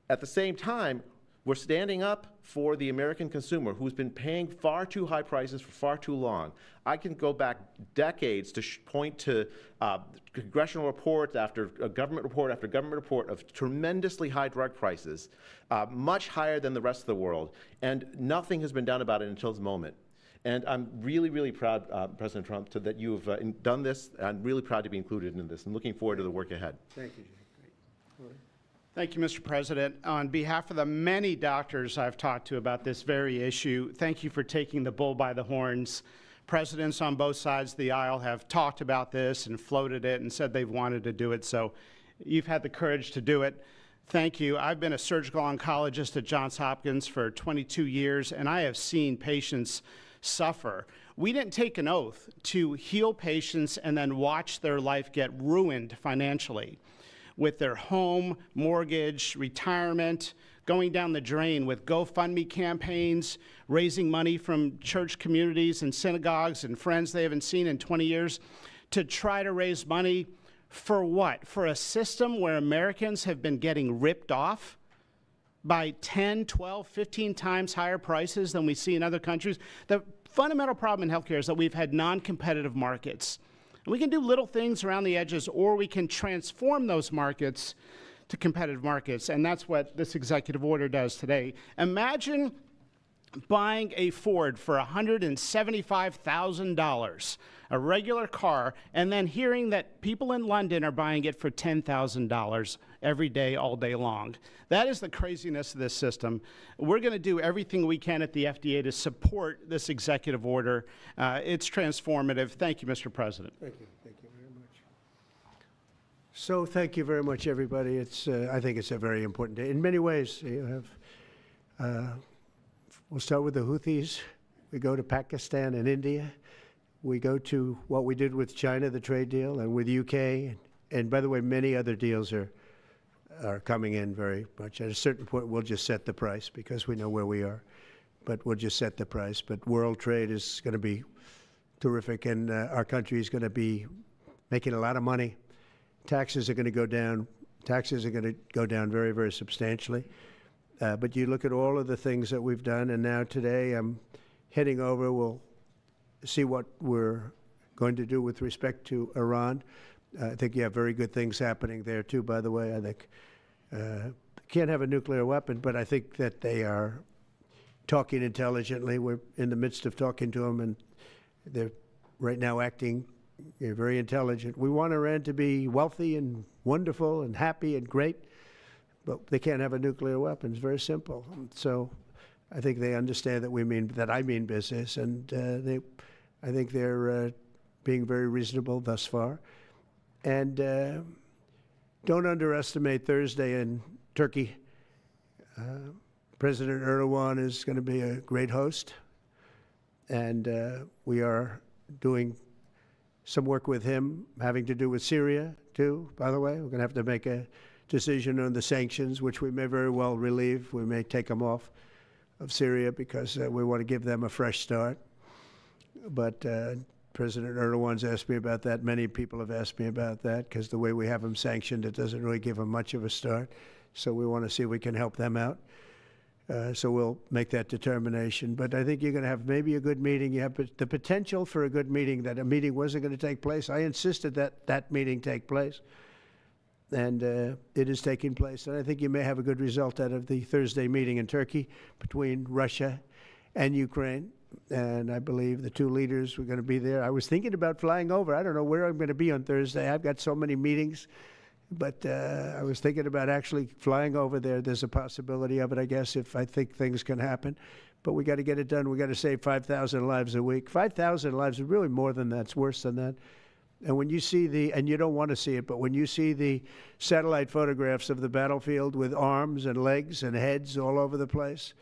At the same time, we're standing up for the American consumer who's been paying far too high prices for far too long. I can go back decades to point to congressional reports after government report after government report of tremendously high drug prices, much higher than the rest of the world, and nothing has been done about it until this moment. And I'm really, really proud, President Trump, that you've done this. I'm really proud to be included in this and looking forward to the work ahead. Thank you, Jay. Great. All right. Thank you, Mr. President. On behalf of the many doctors I've talked to about this very issue, thank you for taking the bull by the horns. Presidents on both sides of the aisle have talked about this and floated it and said they've wanted to do it, so you've had the courage to do it. Thank you. I've been a surgical oncologist at Johns Hopkins for 22 years, and I have seen patients suffer. We didn't take an oath to heal patients and then watch their life get ruined financially with their home, mortgage, retirement, going down the drain with GoFundMe campaigns, raising money from church communities and synagogues and friends they haven't seen in 20 years to try to raise money for what? For a system where Americans have been getting ripped off by 10, 12, 15 times higher prices than we see in other countries. The fundamental problem in healthcare is that we've had non-competitive markets. And we can do little things around the edges, or we can transform those markets to competitive markets, and that's what this executive order does today. Imagine buying a Ford for $175,000, a regular car, and then hearing that people in London are buying it for $10,000 every day, all day long. That is the craziness of this system. We're going to do everything we can at the FDA to support this executive order. It's transformative. Thank you, Mr. President. Thank you. Thank you very much. So thank you very much, everybody. I think it's a very important day. In many ways, you have, we'll start with the Houthis. We go to Pakistan and India. We go to what we did with China, the trade deal, and with UK. And by the way, many other deals are coming in very much. At a certain point, we'll just set the price because we know where we are. But we'll just set the price. But world trade is going to be terrific, and our country is going to be making a lot of money. Taxes are going to go down. Taxes are going to go down very, very substantially. But you look at all of the things that we've done, and now today I'm heading over. We'll see what we're going to do with respect to Iran. I think you have very good things happening there, too, by the way. I think can't have a nuclear weapon, but I think that they are talking intelligently. We're in the midst of talking to them, and they're right now acting very intelligent. We want Iran to be wealthy and wonderful and happy and great, but they can't have a nuclear weapon. It's very simple. So I think they understand that I mean business, and I think they're being very reasonable thus far. And don't underestimate Thursday in Turkey. President Erdogan is going to be a great host, and we are doing some work with him having to do with Syria, too, by the way. We're going to have to make a decision on the sanctions, which we may very well relieve. We may take them off of Syria because we want to give them a fresh start. But President Erdogan's asked me about that. Many people have asked me about that because the way we have them sanctioned, it doesn't really give them much of a start. So we want to see if we can help them out. So we'll make that determination. But I think you're going to have maybe a good meeting. You have the potential for a good meeting, that a meeting wasn't going to take place. I insisted that that meeting take place. And it is taking place. And I think you may have a good result out of the Thursday meeting in Turkey between Russia and Ukraine. And I believe the two leaders were going to be there. I was thinking about flying over. I don't know where I'm going to be on Thursday. I've got so many meetings. But I was thinking about actually flying over there. There's a possibility of it, I guess, if I think things can happen. But we got to get it done. We got to save 5,000 lives a week. 5,000 lives is really more than that. It's worse than that. And when you see and you don't want to see it, but when you see the satellite photographs of the battlefield with arms and legs and heads all over the place,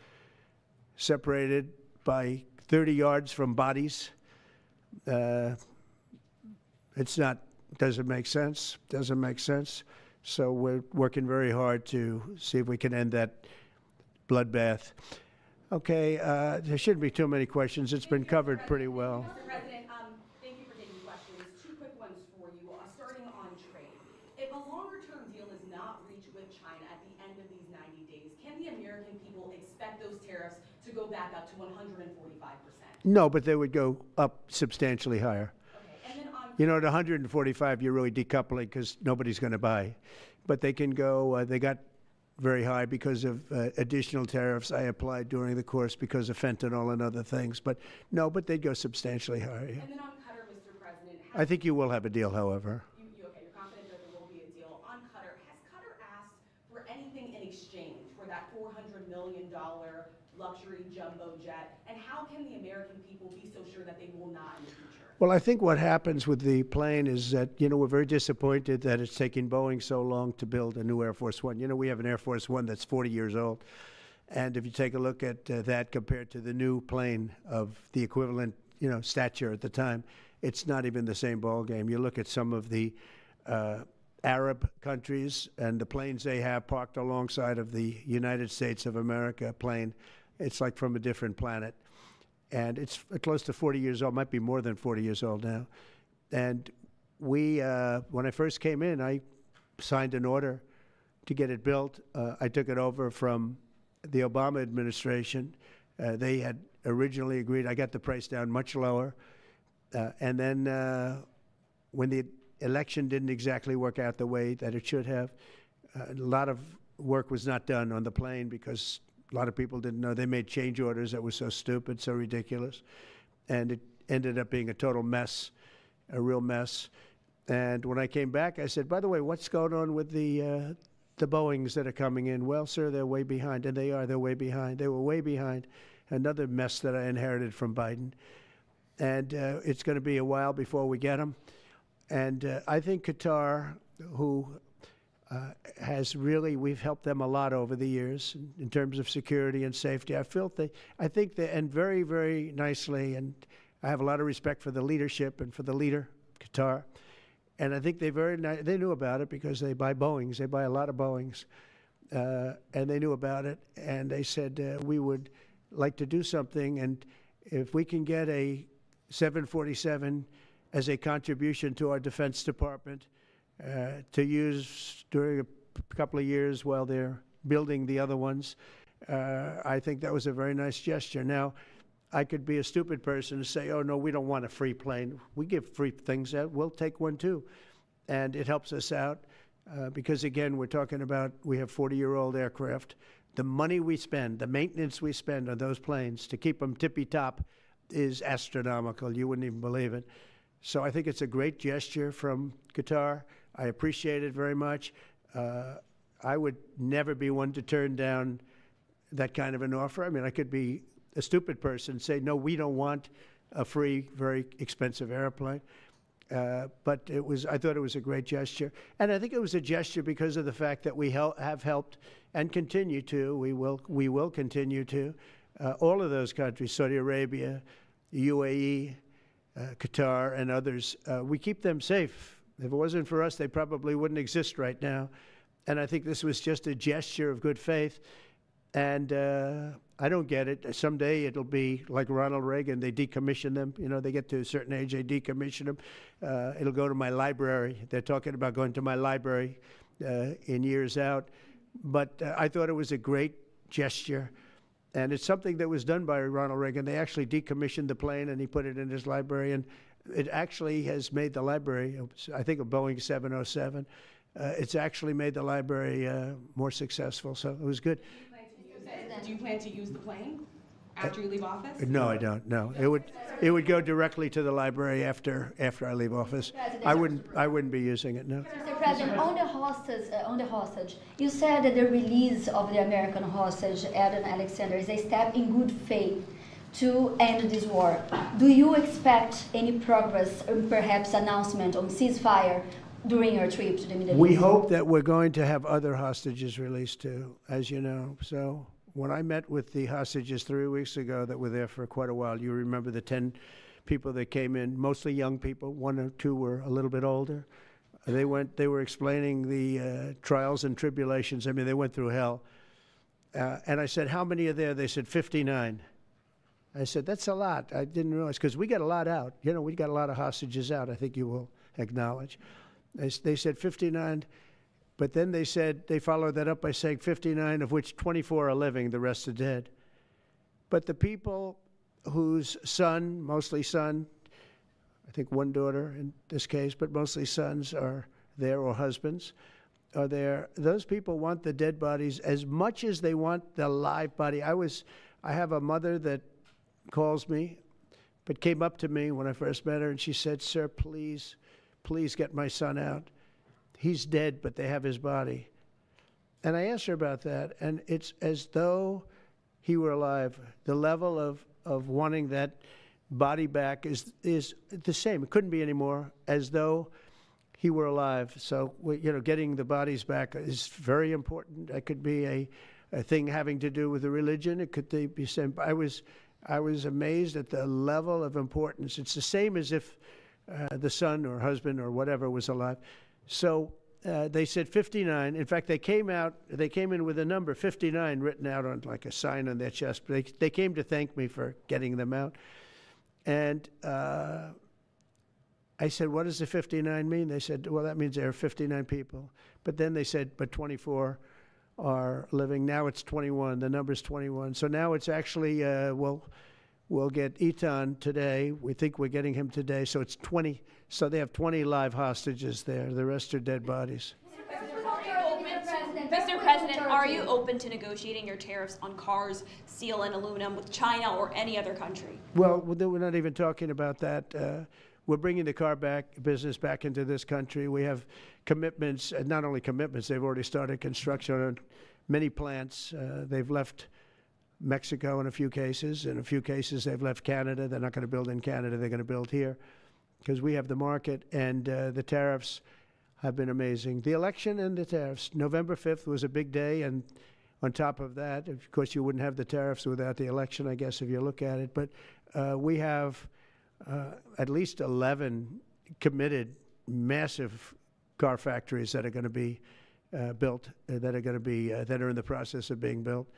separated by 30 yards from bodies, doesn't make sense. Doesn't make sense. So we're working very hard to see if we can end that bloodbath. Okay, there shouldn't be too many questions. It's been covered pretty well. Mr. President, thank you for taking questions. Two quick ones for you, starting on trade. If a longer-term deal is not reached with China at the end of these 90 days, can the American people expect those tariffs to go back up to 145%? No, but they would go up substantially higher. And then You know, at 145, you're really decoupling because nobody's going to buy. But they can go, they got very high because of additional tariffs I applied during the course because of fentanyl and other things. But no, but they'd go substantially higher. Yeah. And then on Qatar, Mr. President, I think you will have a deal, however. you're confident that there will be a deal. On Qatar, has Qatar asked for anything in exchange for that $400 million luxury jumbo jet? And how can the American people be so sure that they will not in the future? Well, I think what happens with the plane is that, we're very disappointed that it's taking Boeing so long to build a new Air Force One. We have an Air Force One that's 40 years old. And if you take a look at that compared to the new plane of the equivalent, stature at the time, it's not even the same ballgame. You look at some of the Arab countries and the planes they have parked alongside of the United States of America plane. It's like from a different planet. And it's close to 40 years old, might be more than 40 years old now. And we, when I first came in, I signed an order to get it built. I took it over from the Obama administration. They had originally agreed. I got the price down much lower. And then when the election didn't exactly work out the way that it should have, a lot of work was not done on the plane because a lot of people didn't know. They made change orders that were so stupid, so ridiculous. And it ended up being a total mess, a real mess. And when I came back, I said, by the way, what's going on with the Boeings that are coming in? Well, sir, they're way behind. And they're way behind. They were way behind. Another mess that I inherited from Biden. And it's going to be a while before we get them. And I think Qatar, who has really, we've helped them a lot over the years in terms of security and safety. I think they, and very, very nicely, and I have a lot of respect for the leadership and for the leader, Qatar. And I think they knew about it because they buy Boeings. They buy a lot of Boeings. And they knew about it. And they said, we would like to do something. And if we can get a 747 as a contribution to our Defense Department to use during a couple of years while they're building the other ones, I think that was a very nice gesture. Now, I could be a stupid person and say, oh, no, we don't want a free plane. We give free things out. We'll take one, too. And it helps us out because, again, we're talking about we have 40-year-old aircraft. The money we spend, the maintenance we spend on those planes to keep them tippy-top is astronomical. You wouldn't even believe it. So I think it's a great gesture from Qatar. I appreciate it very much. I would never be one to turn down that kind of an offer. I mean, I could be a stupid person say, no, we don't want a free, very expensive airplane. But I thought it was a great gesture. And I think it was a gesture because of the fact that we have helped and continue to, we will continue to, all of those countries, Saudi Arabia, UAE, Qatar, and others. We keep them safe. If it wasn't for us, they probably wouldn't exist right now. And I think this was just a gesture of good faith. And I don't get it. Someday it'll be like Ronald Reagan. They decommission them. You know, they get to a certain age, they decommission them. It'll go to my library. They're talking about going to my library in years out. But I thought it was a great gesture. And it's something that was done by Ronald Reagan. They actually decommissioned the plane, and he put it in his library. And it actually has made the library, I think, a Boeing 707. It's actually made the library more successful. So it was good. Do you plan to use the plane after you leave office? No, I don't. No, it would go directly to the library after I leave office. I wouldn't be using it. No. Mr. President, on the hostage, you said that the release of the American hostage, Adam Alexander, is a step in good faith to end this war. Do you expect any progress, or perhaps announcement on ceasefire during your trip to the Middle East? We hope that we're going to have other hostages released too, as you know. So when I met with the hostages 3 weeks ago that were there for quite a while, you remember the 10 people that came in, mostly young people. 1 or 2 were a little bit older. They were explaining the trials and tribulations. I mean, they went through hell. And I said, how many are there? They said 59. I said, that's a lot. I didn't realize, because we got a lot out. You know, we got a lot of hostages out, I think you will acknowledge. They said 59, but then they said, they followed that up by saying 59, of which 24 are living, the rest are dead. But the people whose son, mostly son, I think 1 daughter in this case, but mostly sons are there, or husbands are there, those people want the dead bodies as much as they want the live body. I have a mother that calls me, but came up to me when I first met her, and she said, sir, please get my son out. He's dead, but they have his body. And I asked her about that, and it's as though he were alive. The level of wanting that body back is the same. It couldn't be any more, as though he were alive. So, you know, getting the bodies back is very important. It could be a thing having to do with the religion. It could be same. I was amazed at the level of importance. It's the same as if the son or husband or whatever was alive. So they said 59. In fact, they came in with a number 59 written out on like a sign on their chest. They came to thank me for getting them out. And I said, what does the 59 mean? They said, well, that means there are 59 people. But then they said, but 24 are living. Now it's 21. The number's 21. So now it's actually, we'll get Eitan today. We think we're getting him today. So it's 20. So they have 20 live hostages there. The rest are dead bodies. Mr. President, are you open to negotiating your tariffs on cars, steel, and aluminum with China or any other country? Well, we're not even talking about that. We're bringing the car business back into this country. We have commitments, and not only commitments, they've already started construction on many plants. They've left Mexico in a few cases. In a few cases, they've left Canada. They're not going to build in Canada. They're going to build here because we have the market. And the tariffs have been amazing. The election and the tariffs. November 5th was a big day, and on top of that, of course, you wouldn't have the tariffs without the election, I guess, if you look at it. But we have at least 11 committed massive car factories that are going to be built, that are in the process of being built.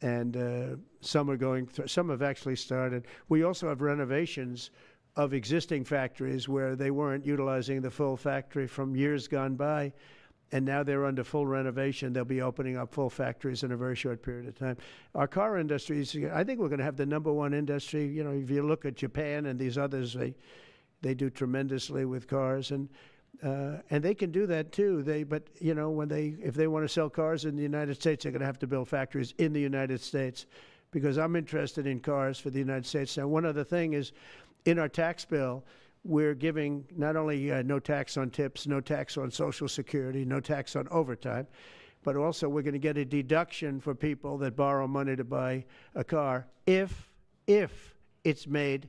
And some are going through, some have actually started. We also have renovations of existing factories where they weren't utilizing the full factory from years gone by, and now they're under full renovation. They'll be opening up full factories in a very short period of time. Our car industry is, I think we're going to have the #1 industry. You know, if you look at Japan and these others, they do tremendously with cars, and they can do that too. But you know, if they want to sell cars in the United States, they're going to have to build factories in the United States, because I'm interested in cars for the United States. Now, one other thing is, in our tax bill, we're giving not only no tax on tips, no tax on Social Security, no tax on overtime, but also we're going to get a deduction for people that borrow money to buy a car if it's made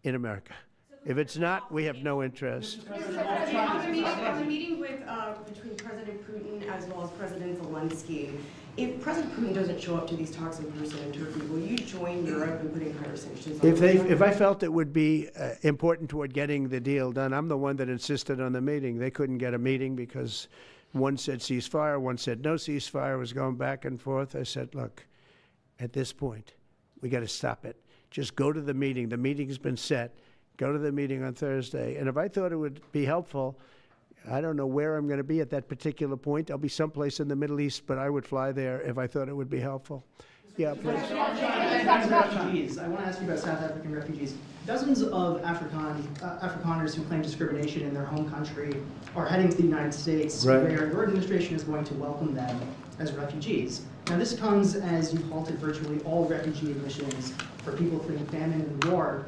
in America. If it's not, we have no interest. On the meeting between President Putin as well as President Zelensky, if President Putin doesn't show up to these talks in person in Turkey, will you join Europe in putting higher sanctions on If I felt it would be important toward getting the deal done, I'm the one that insisted on the meeting. They couldn't get a meeting because one said ceasefire, one said no ceasefire. It was going back and forth. I said, look, at this point, we got to stop it. Just go to the meeting. The meeting's been set. Go to the meeting on Thursday. And if I thought it would be helpful, I don't know where I'm going to be at that particular point. I'll be someplace in the Middle East, but I would fly there if I thought it would be helpful. Yeah, please. Refugees. I want to ask you about South African refugees. Dozens of Afrikaners who claim discrimination in their home country are heading to the United States, right, where your administration is going to welcome them as refugees. Now, this comes as you've halted virtually all refugee admissions for people fleeing famine and war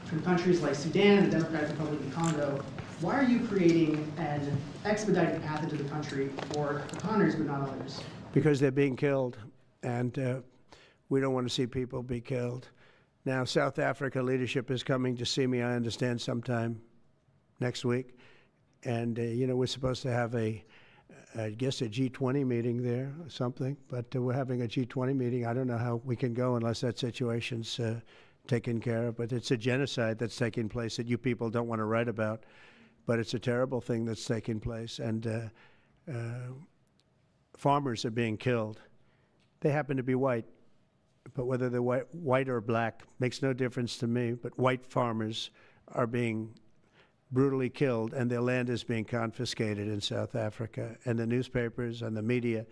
from countries like Sudan and the Democratic Republic of Congo. Why are you creating an expedited path into the country for Afrikaners but not others? Because they're being killed, and we don't want to see people be killed. Now, South Africa leadership is coming to see me, I understand, sometime next week. And, you know, we're supposed to have I guess a G20 meeting there or something, but we're having a G20 meeting. I don't know how we can go unless that situation's taken care of, but it's a genocide that's taking place that you people don't want to write about, but it's a terrible thing that's taking place, and farmers are being killed. They happen to be white, but whether they're white or black makes no difference to me, but white farmers are being brutally killed, and their land is being confiscated in South Africa, and the newspapers and the media,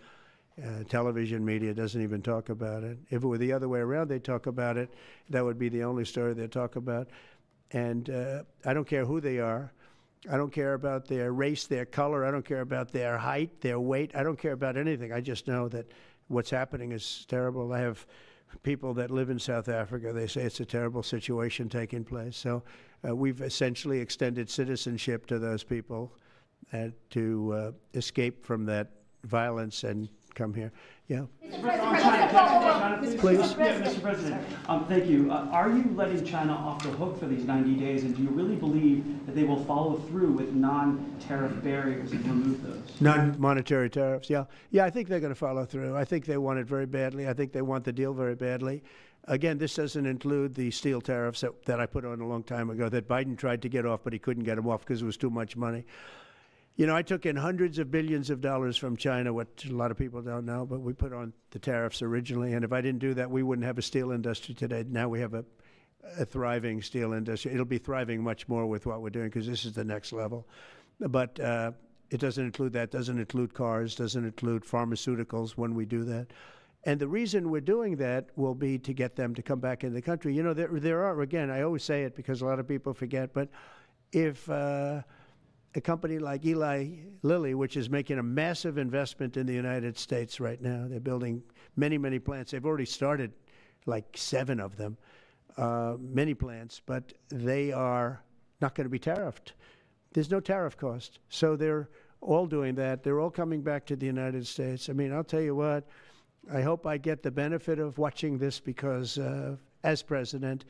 television media, doesn't even talk about it. If it were the other way around, they'd talk about it. That would be the only story they'd talk about. And I don't care who they are. I don't care about their race, their color. I don't care about their height, their weight. I don't care about anything. I just know that what's happening is terrible. I have people that live in South Africa. They say it's a terrible situation taking place. So we've essentially extended citizenship to those people to escape from that violence and come here. Yeah. Please. Mr. President, thank you. Are you letting China off the hook for these 90 days, and do you really believe that they will follow through with non-tariff barriers and remove those? Non-monetary tariffs, yeah. Yeah, I think they're going to follow through. I think they want it very badly. I think they want the deal very badly. Again, this doesn't include the steel tariffs that I put on a long time ago that Biden tried to get off, but he couldn't get them off because it was too much money. You know, I took in hundreds of billions of dollars from China, what a lot of people don't know, but we put on the tariffs originally. And if I didn't do that, we wouldn't have a steel industry today. Now we have a thriving steel industry. It'll be thriving much more with what we're doing because this is the next level. But it doesn't include that, doesn't include cars, doesn't include pharmaceuticals when we do that. And the reason we're doing that will be to get them to come back in the country. You know, there are, again, I always say it because a lot of people forget, but if a company like Eli Lilly, which is making a massive investment in the United States right now. They're building many, many plants. They've already started like 7 of them, many plants, but they are not going to be tariffed. There's no tariff cost. So they're all doing that. They're all coming back to the United States. I mean, I'll tell you what, I hope I get the benefit of watching this because, as president,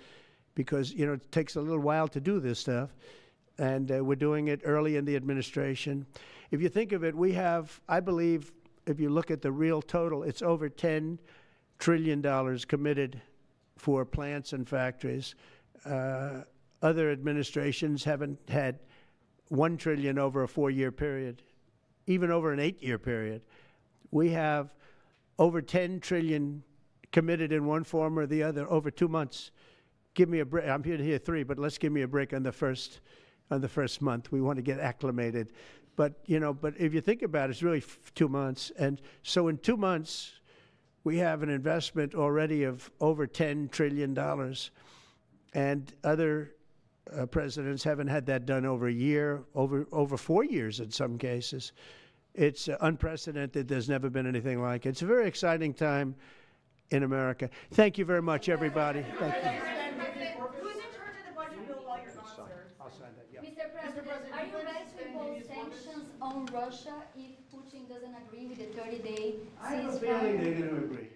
because, you know, it takes a little while to do this stuff. And we're doing it early in the administration. If you think of it, we have, I believe, if you look at the real total, it's over $10 trillion committed for plants and factories. Other administrations haven't had $1 trillion over a 4-year period, even over an 8-year period. We have over $10 trillion committed in one form or the other over 2 months. Give me a break. I'm here to hear 3, but let's give me a break on the first month. We want to get acclimated. But, you know, but if you think about it, it's really 2 months. And so in 2 months, we have an investment already of over $10 trillion. And other presidents haven't had that done over a year, over 4 years in some cases. It's unprecedented. There's never been anything like it. It's a very exciting time in America. Thank you very much, everybody. Thank you. Who's in charge of the budget bill while you're gone, sir? I'll sign that, yeah. Mr. President, are you ready to impose sanctions on Russia if Putin doesn't agree with the 30-day I have a ceasefire? feeling they're going to agree.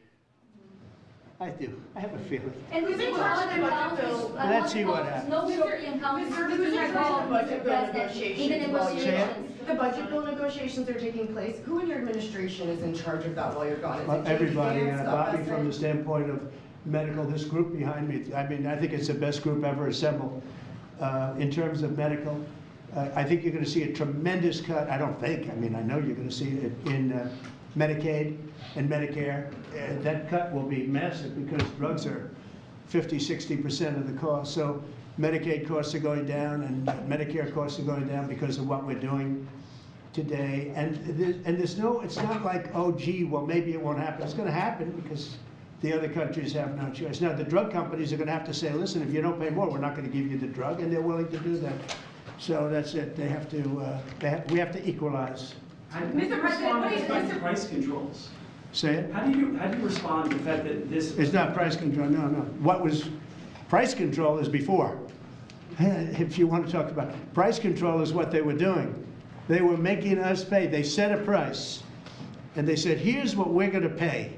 I do. I have a feeling. And Who's in charge of the budget bill? Let's see what happens. No European countries Who's in charge of the budget bill in the negotiations? negotiations. The budget bill negotiations are taking place. Who in your administration is in charge of that while you're gone? Is it Everybody, J.D. Vance, Bobby, Scott from the Bessent? standpoint of medical, this group behind me, I mean, I think it's the best group ever assembled. In terms of medical, I think you're going to see a tremendous cut. I don't think, I mean, I know you're going to see it in Medicaid and Medicare. That cut will be massive because drugs are 50-60% of the cost. So Medicaid costs are going down and Medicare costs are going down because of what we're doing today. And there's no, it's not like, oh, gee, well, maybe it won't happen. It's going to happen because the other countries have no choice. Now, the drug companies are going to have to say, listen, if you don't pay more, we're not going to give you the drug, and they're willing to do that. So that's it. They have to, we have to equalize. Mr. President, what is the price controls? Say it? How do you respond to the fact that this? It's not price control, no, no. What was, price control is before. If you want to talk about, price control is what they were doing. They were making us pay. They set a price, and they said, here's what we're going to pay,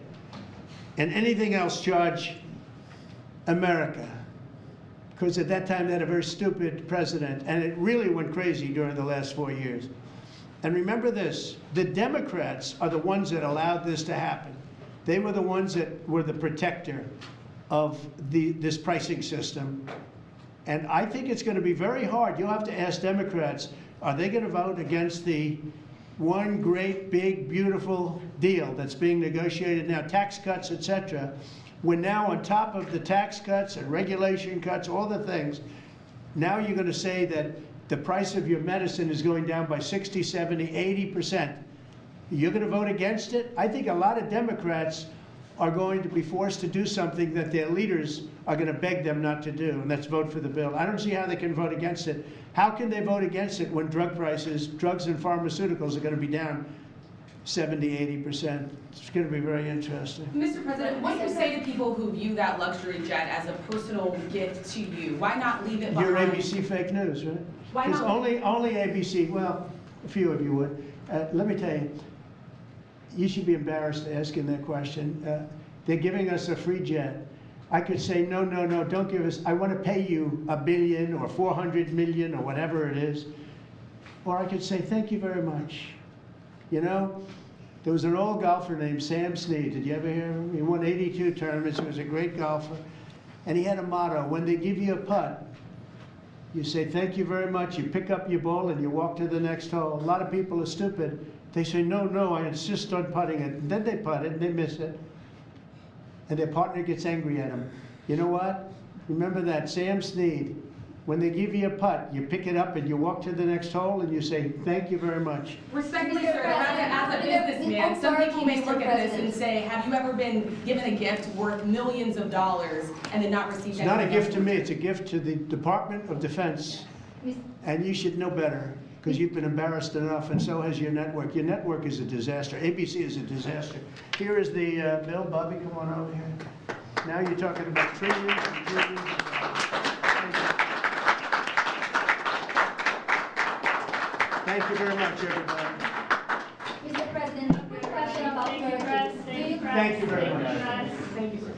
and anything else charge America. Because at that time, they had a very stupid president, and it really went crazy during the last 4 years. And remember this, the Democrats are the ones that allowed this to happen. They were the ones that were the protector of this pricing system. And I think it's going to be very hard. You'll have to ask Democrats, are they going to vote against the one great, big, beautiful deal that's being negotiated now, tax cuts, et cetera? We're now on top of the tax cuts and regulation cuts, all the things. Now you're going to say that the price of your medicine is going down by 60, 70, 80%. You're going to vote against it? I think a lot of Democrats are going to be forced to do something that their leaders are going to beg them not to do, and that's vote for the bill. I don't see how they can vote against it. How can they vote against it when drug prices, drugs and pharmaceuticals are going to be down 70, 80%? It's going to be very interesting. Mr. President, what do you say to people who view that luxury jet as a personal gift to you? Why not leave it behind? You're ABC fake news, right? Why Because not? only ABC, well, a few of you would. Let me tell you, you should be embarrassed asking that question. They're giving us a free jet. I could say, no, no, no, don't give us, I want to pay you $1 billion or 400 million or whatever it is. Or I could say, thank you very much. You know, there was an old golfer named Sam Snead. Did you ever hear him? He won 82 tournaments. He was a great golfer. And he had a motto, when they give you a putt, you say, thank you very much. You pick up your ball and you walk to the next hole. A lot of people are stupid. They say, no, no, I insist on putting it. And then they putt it and they miss it. And their partner gets angry at them. You know what? Remember that, Sam Snead. When they give you a putt, you pick it up and you walk to the next hole and you say, thank you very much. Respectfully, sir, as a businessman, some people may look at this and say, have you ever been given a gift worth millions of dollars and then not received anything? It's not a gift to me, it's a gift to the Department of Defense. And you should know better, because you've been embarrassed enough, and so has your network. Your network is a disaster. ABC is a disaster. Here is the bill. Bobby, come on over here. Now you're talking about trillions and trillions of dollars. Thank you very much, everybody. Mr. President, a quick question about Turkey. Thank you very much. Thank you, sir.